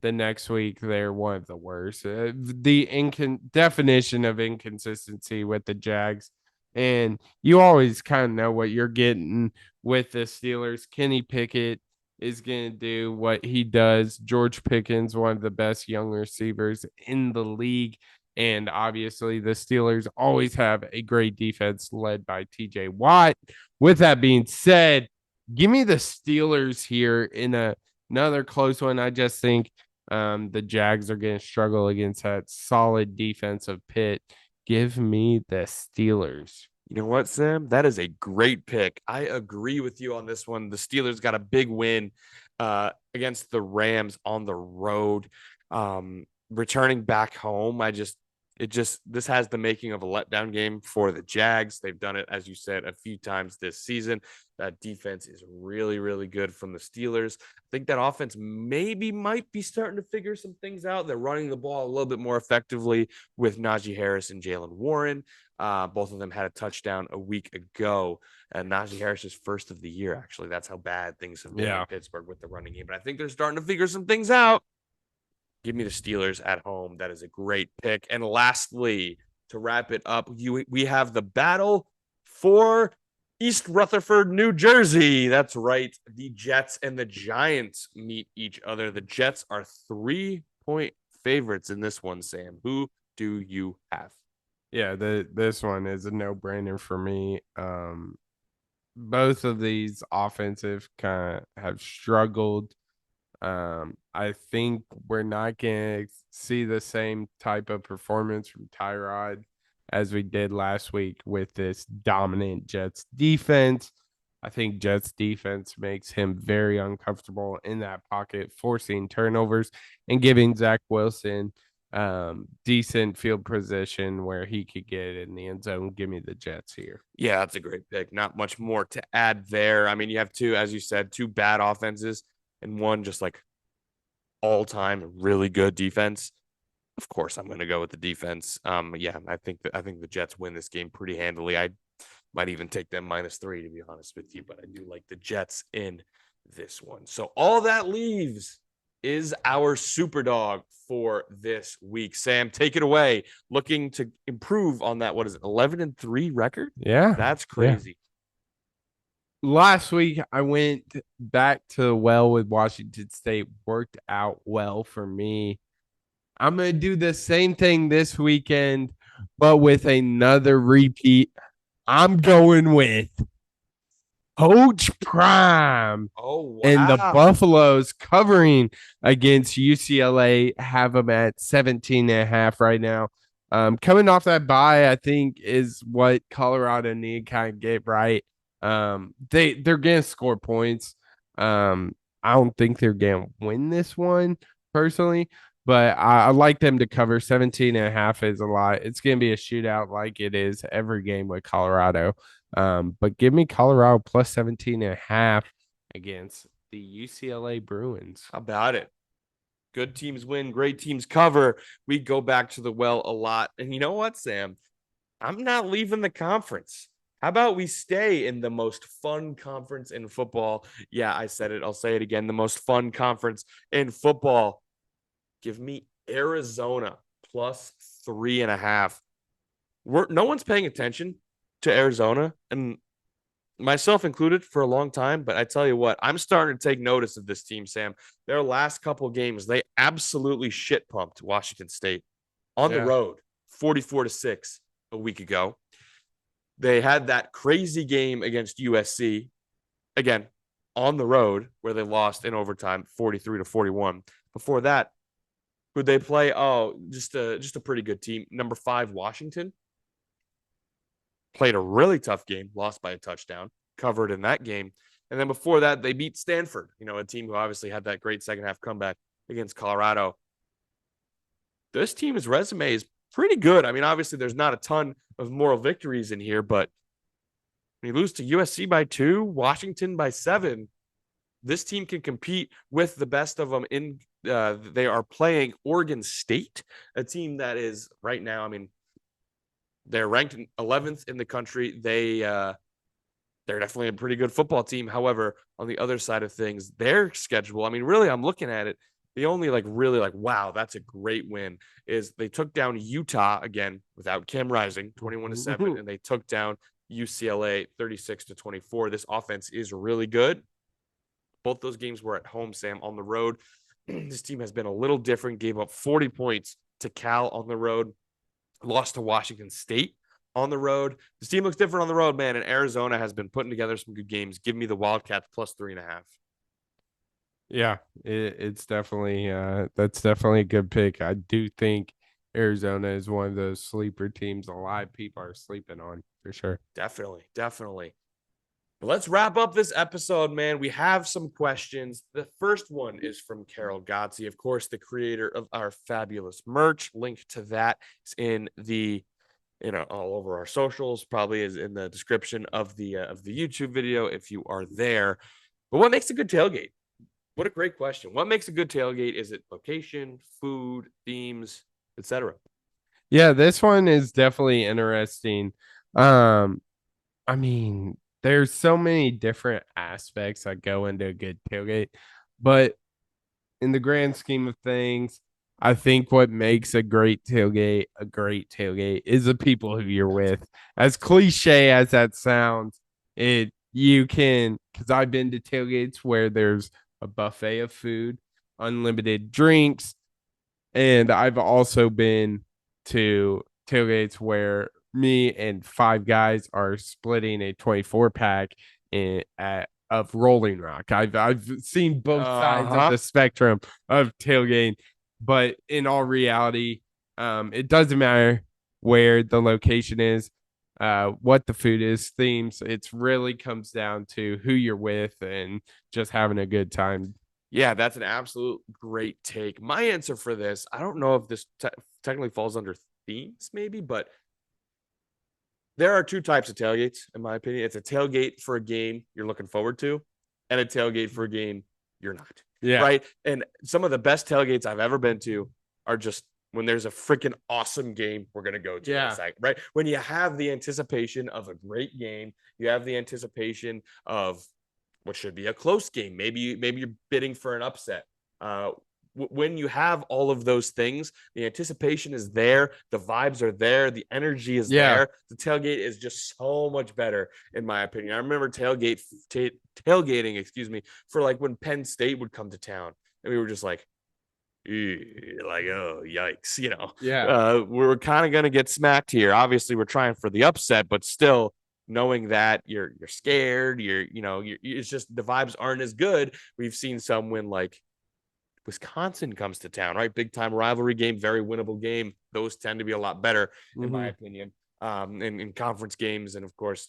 the next week they're one of the worst. The definition of inconsistency with the Jags, and you always kind of know what you're getting with the Steelers. Kenny Pickett is going to do what he does. George Pickens, one of the best young receivers in the league. And obviously, the Steelers always have a great defense led by TJ Watt. With that being said, give me the Steelers here in another close one. I just think the Jags are going to struggle against that solid defensive pit. Give me the Steelers. You know what, Sam? That is a great pick. I agree with you on this one. The Steelers got a big win against the Rams on the road. Returning back home, this has the making of a letdown game for the Jags. They've done it, as you said, a few times this season. That defense is really, really good from the Steelers. I think that offense might be starting to figure some things out. They're running the ball a little bit more effectively with Najee Harris and Jalen Warren. Both of them had a touchdown a week ago, and Najee Harris's first of the year. Actually, that's how bad things have been in Pittsburgh with the running game. But I think they're starting to figure some things out. Give me the Steelers at home. That is a great pick. And lastly, to wrap it up, we have the battle for East Rutherford, New Jersey. That's right. The Jets and the Giants meet each other. The Jets are 3-point favorites in this one, Sam. Who do you have? Yeah, this one is a no-brainer for me. Both of these offensive kind of have struggled. I think we're not going to see the same type of performance from Tyrod as we did last week with this dominant Jets defense. I think Jets defense makes him very uncomfortable in that pocket, forcing turnovers and giving Zach Wilson decent field position where he could get in the end zone. Give me the Jets here. Yeah, that's a great pick. Not much more to add there. I mean, you have two, as you said, two bad offenses and one just like all-time really good defense. Of course, I'm going to go with the defense. Yeah, I think the Jets win this game pretty handily. I might even take them -3 to be honest with you, but I do like the Jets in this one. So all that leaves is our super dog for this week. Sam, take it away. Looking to improve on that. What is it? 11-3 record? Yeah, that's crazy. Yeah. Last week, I went back to the well with Washington State. Worked out well for me. I'm going to do the same thing this weekend, but with another repeat. I'm going with Coach Prime. Oh, wow. And the Buffaloes covering against UCLA have them at 17.5 right now. Coming off that bye, I think is what Colorado need to kind of get right. They're gonna score points. I don't think they're gonna win this one personally, but I like them to cover 17.5 is a lot. It's gonna be a shootout like it is every game with Colorado. But give me Colorado plus 17.5 against the UCLA Bruins. How about it? Good teams win, great teams cover. We go back to the well a lot. And you know what, Sam? I'm not leaving the conference. How about we stay in the most fun conference in football? Yeah, I said it. I'll say it again. The most fun conference in football. Give me Arizona plus 3.5. No one's paying attention to Arizona, and myself included, for a long time. But I tell you what, I'm starting to take notice of this team, Sam. Their last couple games, they absolutely shit pumped Washington State on the road, 44-6 a week ago. They had that crazy game against USC, again, on the road, where they lost in overtime, 43-41. Before that, who'd they play? Oh, just a pretty good team. Number 5, Washington. Played a really tough game, lost by a touchdown, covered in that game. And then before that, they beat Stanford, a team who obviously had that great second half comeback against Colorado. This team's resume is pretty good. I mean, obviously, there's not a ton of moral victories in here, but when you lose to USC by 2, Washington by 7, this team can compete with the best of them. They are playing Oregon State, a team that is right now, I mean, they're ranked 11th in the country. They're definitely a pretty good football team. However, on the other side of things, their schedule, I mean, really, I'm looking at it. The only like really like wow, that's a great win is they took down Utah again without Cam Rising 21-7, and they took down UCLA 36-24. This offense is really good. Both those games were at home, Sam. On the road, this team has been a little different. Gave up 40 points to Cal on the road, lost to Washington State on the road. This team looks different on the road, man. And Arizona has been putting together some good games. Give me the Wildcats plus 3.5. Yeah, it's definitely that's definitely a good pick. I do think Arizona is one of those sleeper teams a lot of people are sleeping on for sure. Definitely, definitely. But let's wrap up this episode, man. We have some questions. The first one is from Carol Gotzi, of course, the creator of our fabulous merch. Link to that is in the all over our socials, probably is in the description of the YouTube video if you are there. But what makes a good tailgate? What a great question. What makes a good tailgate? Is it location, food, themes, etc.? Yeah, this one is definitely interesting. I mean, there's so many different aspects that go into a good tailgate, but in the grand scheme of things, I think what makes a great tailgate is the people who you're with. As cliche as that sounds, it you can because I've been to tailgates where there's a buffet of food, unlimited drinks, and I've also been to tailgates where me and five guys are splitting a 24 pack of Rolling Rock. I've seen both sides of the spectrum of tailgating, but in all reality, it doesn't matter where the location is, what the food is, themes. It's really comes down to who you're with and just having a good time. Yeah, that's an absolute great take. My answer for this, I don't know if this technically falls under themes, maybe, but there are two types of tailgates, in my opinion. It's a tailgate for a game you're looking forward to, and a tailgate for a game you're not. Yeah. Right. And some of the best tailgates I've ever been to are just when there's a freaking awesome game we're going to go to. Yeah. Right. When you have the anticipation of a great game, you have the anticipation of what should be a close game. Maybe you're bidding for an upset. When you have all of those things, the anticipation is there, the vibes are there, the energy is there. The tailgate is just so much better, in my opinion. I remember tailgating, excuse me, for like when Penn State would come to town, and we were just like, oh yikes, we were kind of gonna get smacked here. Obviously, we're trying for the upset, but still knowing that you're scared, it's just the vibes aren't as good. We've seen some when like Wisconsin comes to town, right? Big time rivalry game, very winnable game. Those tend to be a lot better, in my opinion. In conference games, and of course,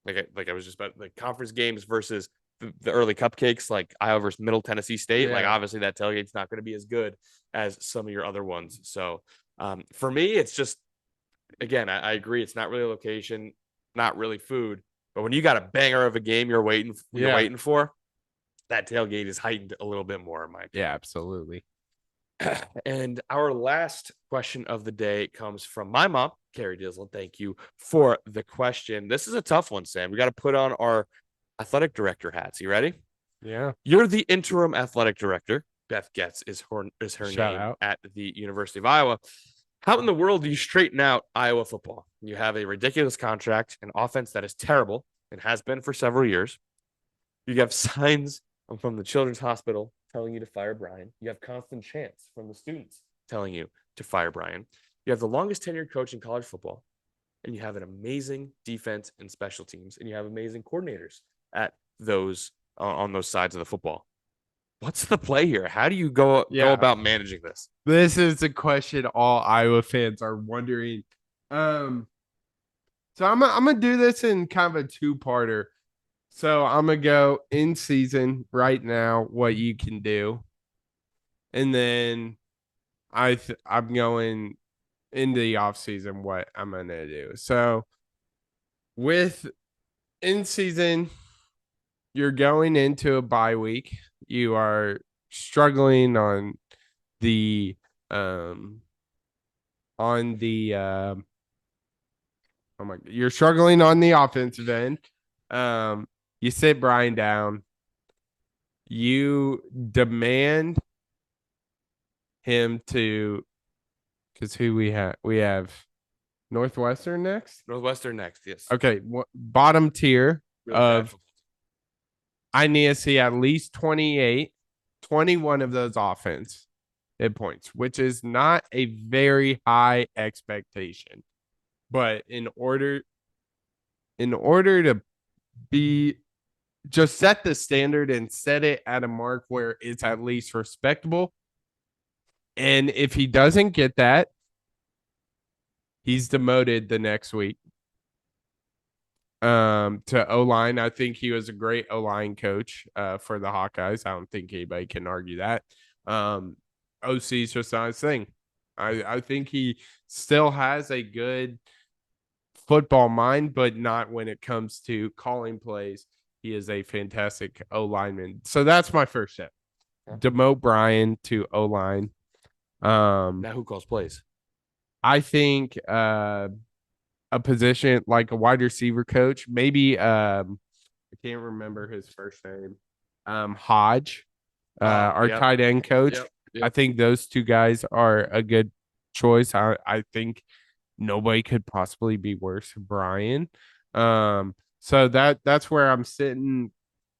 like I was just about like conference games versus the early cupcakes, like Iowa versus Middle Tennessee State. Like obviously that tailgate's not going to be as good as some of your other ones. So for me, it's just again, I agree. It's not really location, not really food, but when you got a banger of a game you're waiting for, that tailgate is heightened a little bit more, in my opinion. Yeah, absolutely. And our last question of the day comes from my mom, Carrie Dislin. Thank you for the question. This is a tough one, Sam. We got to put on our athletic director hats. You ready? Yeah. You're the interim athletic director. Beth Getz is her Shout name out. at the University of Iowa. How in the world do you straighten out Iowa football? You have a ridiculous contract, an offense that is terrible and has been for several years. You have signs from the Children's Hospital telling you to fire Brian. You have constant chants from the students telling you to fire Brian. You have the longest tenured coach in college football, and you have an amazing defense and special teams, and you have amazing coordinators at those on those sides of the football. What's the play here? How do you go about managing this? This is a question all Iowa fans are wondering. So I'm gonna do this in kind of a two-parter. So I'm gonna go in season right now, what you can do, and then I'm going into the off season, what I'm gonna do. So with in season, you're going into a bye week. You are struggling the on the oh my, you're struggling on the offensive end. You sit Brian down. You demand him to, because who we have Northwestern next. Northwestern next, yes. Okay, bottom tier Really bad of football. I need to see at least 28, 21 of those offense hit points, which is not a very high expectation. But in order to be just set the standard and set it at a mark where it's at least respectable. And if he doesn't get that, he's demoted the next week to O-line. I think he was a great O-line coach for the Hawkeyes. I don't think anybody can argue that. OC is just not his thing. I think he still has a good football mind, but not when it comes to calling plays. He is a fantastic O lineman. So that's my first step. Demote Brian to O line. Now who calls plays? I think a position like a wide receiver coach, maybe I can't remember his first name. Hodge, our Yep. tight end coach. Yep. I think those two guys are a good choice. I think nobody could possibly be worse than Brian. So that's where I'm sitting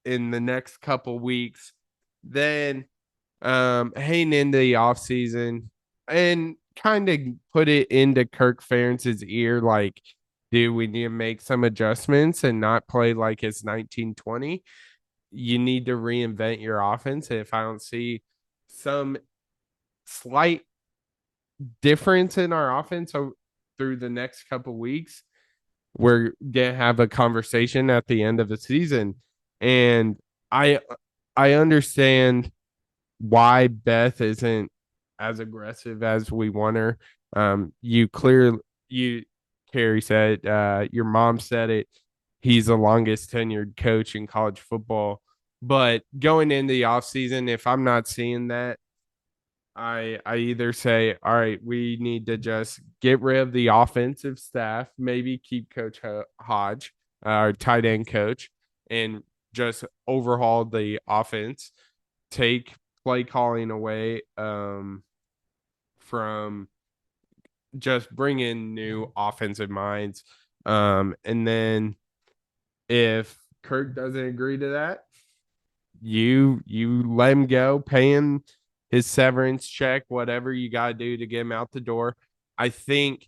in the next couple weeks. Then heading into the offseason and kind of put it into Kirk Ferentz's ear, like, do we need to make some adjustments and not play like it's 1920? You need to reinvent your offense. And if I don't see some slight difference in our offense through the next couple weeks, we're gonna have a conversation at the end of the season. And I understand why Beth isn't as aggressive as we want her. Carrie said, your mom said it. He's the longest tenured coach in college football. But going into the offseason, if I'm not seeing that, I either say, all right, we need to just get rid of the offensive staff, maybe keep Coach Hodge, our tight end coach, and just overhaul the offense, take play calling away from just bring in new offensive minds. And then if Kirk doesn't agree to that, you let him go, pay him his severance check, whatever you got to do to get him out the door. I think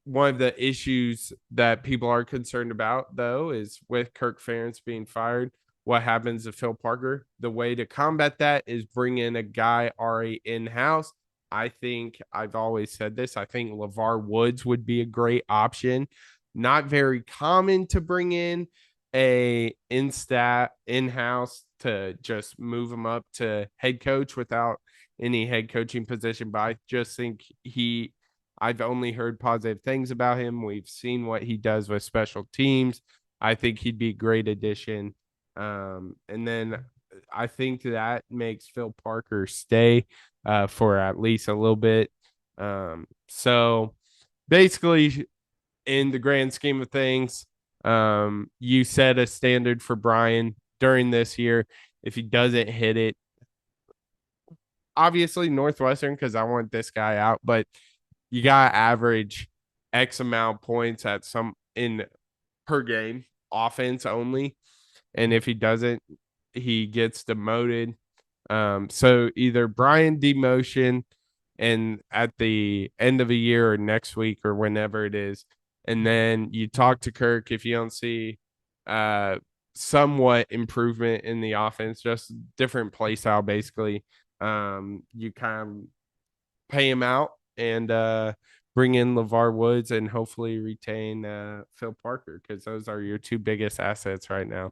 one of the issues that people are concerned about, though, is with Kirk Ferentz being fired, what happens to Phil Parker? The way to combat that is bring in a guy already in-house. I think I've always said this. I think LeVar Woods would be a great option. Not very common to bring in a in-house to just move him up to head coach without any head coaching position. But I just think I've only heard positive things about him. We've seen what he does with special teams. I think he'd be a great addition. And then I think that makes Phil Parker stay for at least a little bit. So basically, in the grand scheme of things, you set a standard for Brian during this year. If he doesn't hit it, obviously Northwestern, because I want this guy out, but you got to average X amount of points at some in per game, offense only. And if he doesn't, he gets demoted. So either Brian demotion and at the end of the year or next week or whenever it is, and then you talk to Kirk if you don't see somewhat improvement in the offense, just different play style basically. You kind of pay him out and bring in LeVar Woods and hopefully retain Phil Parker, because those are your two biggest assets right now.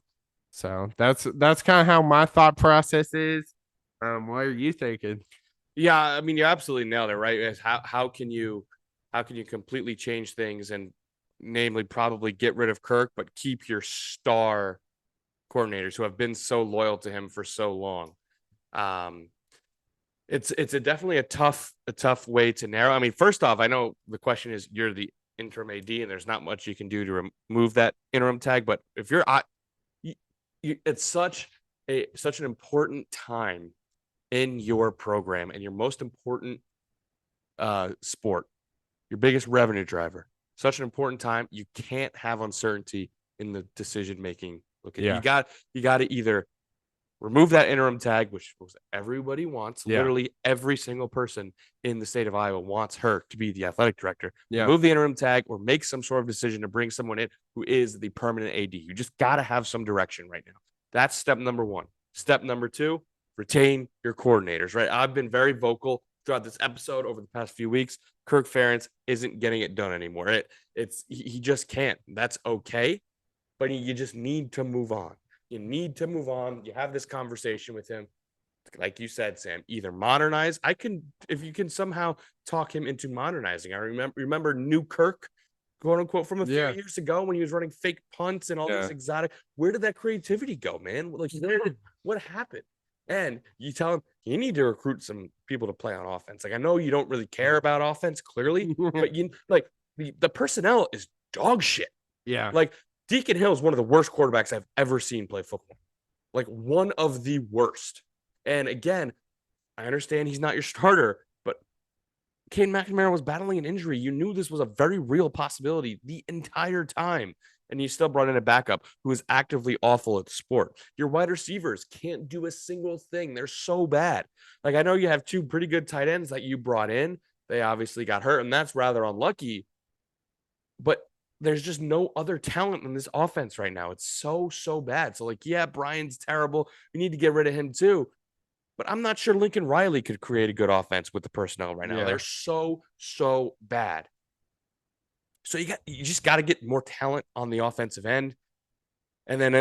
So that's kind of how my thought process is. What are you thinking? Yeah, I mean, you absolutely nailed it, right? Is how can you completely change things, and namely probably get rid of Kirk, but keep your star coordinators who have been so loyal to him for so long. It's definitely a tough way to narrow. I mean, first off, I know the question is you're the interim AD and there's not much you can do to remove that interim tag, but if you're it's such an important time in your program and your most important sport, your biggest revenue driver, such an important time, you can't have uncertainty in the decision making. Look at Yeah. you got to either remove that interim tag, which everybody wants. Yeah. Literally every single person in the state of Iowa wants her to be the athletic director. Yeah. Remove the interim tag or make some sort of decision to bring someone in who is the permanent AD. You just got to have some direction right now. That's step number one. Step number two, retain your coordinators, right? I've been very vocal throughout this episode over the past few weeks. Kirk Ferentz isn't getting it done anymore. He just can't. That's okay, but you just need to move on. You need to move on. You have this conversation with him. Like you said, Sam, either modernize. If you can somehow talk him into modernizing. I remember New Kirk, quote unquote, from a few years ago when he was running fake punts and all this exotic. Where did that creativity go, man? Like, what happened? And you tell him you need to recruit some people to play on offense. Like, I know you don't really care about offense, clearly, but the personnel is dog shit. Yeah. Like, Deacon Hill is one of the worst quarterbacks I've ever seen play football. Like, one of the worst. And again, I understand he's not your starter, but Cade McNamara was battling an injury. You knew this was a very real possibility the entire time. And you still brought in a backup who is actively awful at the sport. Your wide receivers can't do a single thing. They're so bad. Like, I know you have two pretty good tight ends that you brought in. They obviously got hurt, and that's rather unlucky. But there's just no other talent in this offense right now. It's so bad. So, like, yeah, Brian's terrible. We need to get rid of him too. But I'm not sure Lincoln Riley could create a good offense with the personnel right now. Yeah. They're so bad. So you just got to get more talent on the offensive end. And then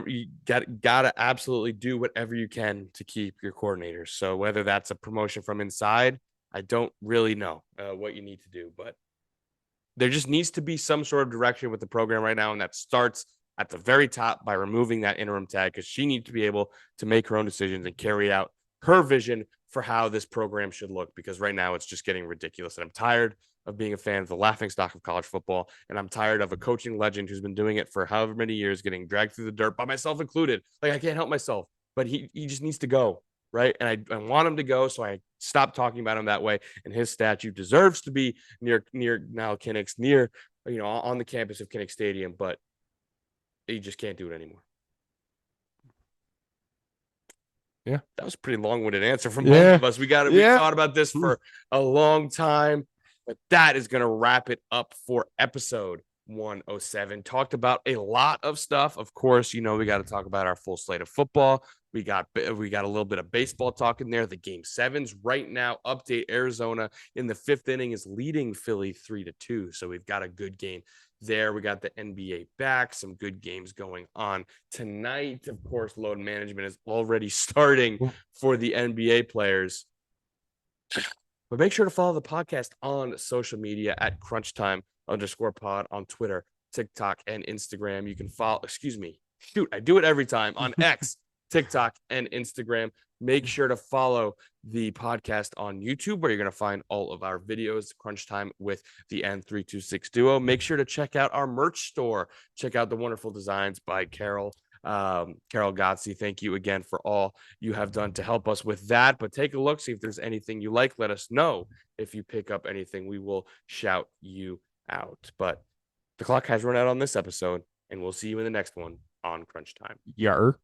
you got to absolutely do whatever you can to keep your coordinators. So whether that's a promotion from inside, I don't really know what you need to do, but there just needs to be some sort of direction with the program right now. And that starts at the very top by removing that interim tag, because she needs to be able to make her own decisions and carry out her vision for how this program should look, because right now it's just getting ridiculous. And I'm tired of being a fan of the laughingstock of college football. And I'm tired of a coaching legend who's been doing it for however many years, getting dragged through the dirt, by myself included. Like, I can't help myself, but he just needs to go. Right. And I want him to go. So I stopped talking about him that way. And his statue deserves to be near now Kinnick's, near, on the campus of Kinnick Stadium, but you just can't do it anymore. Yeah. That was a pretty long-winded answer from both of us. We thought about this for a long time, but that is going to wrap it up for episode 107. Talked about a lot of stuff. Of course, we got to talk about our full slate of football. We got a little bit of baseball talk in there. The game sevens right now. Update: Arizona in the fifth inning is leading Philly 3-2. So we've got a good game there. We got the NBA back. Some good games going on tonight. Of course, load management is already starting for the NBA players. But make sure to follow the podcast on social media at crunchtime_pod on Twitter, TikTok, and Instagram. You can follow, I do it every time, on X, TikTok, and Instagram. Make sure to follow the podcast on YouTube, where you're going to find all of our videos, Crunch Time with the N326 Duo. Make sure to check out our merch store. Check out the wonderful designs by Carol Gotzi. Thank you again for all you have done to help us with that. But take a look, see if there's anything you like. Let us know if you pick up anything. We will shout you out. But the clock has run out on this episode, and we'll see you in the next one on Crunch Time. Yar.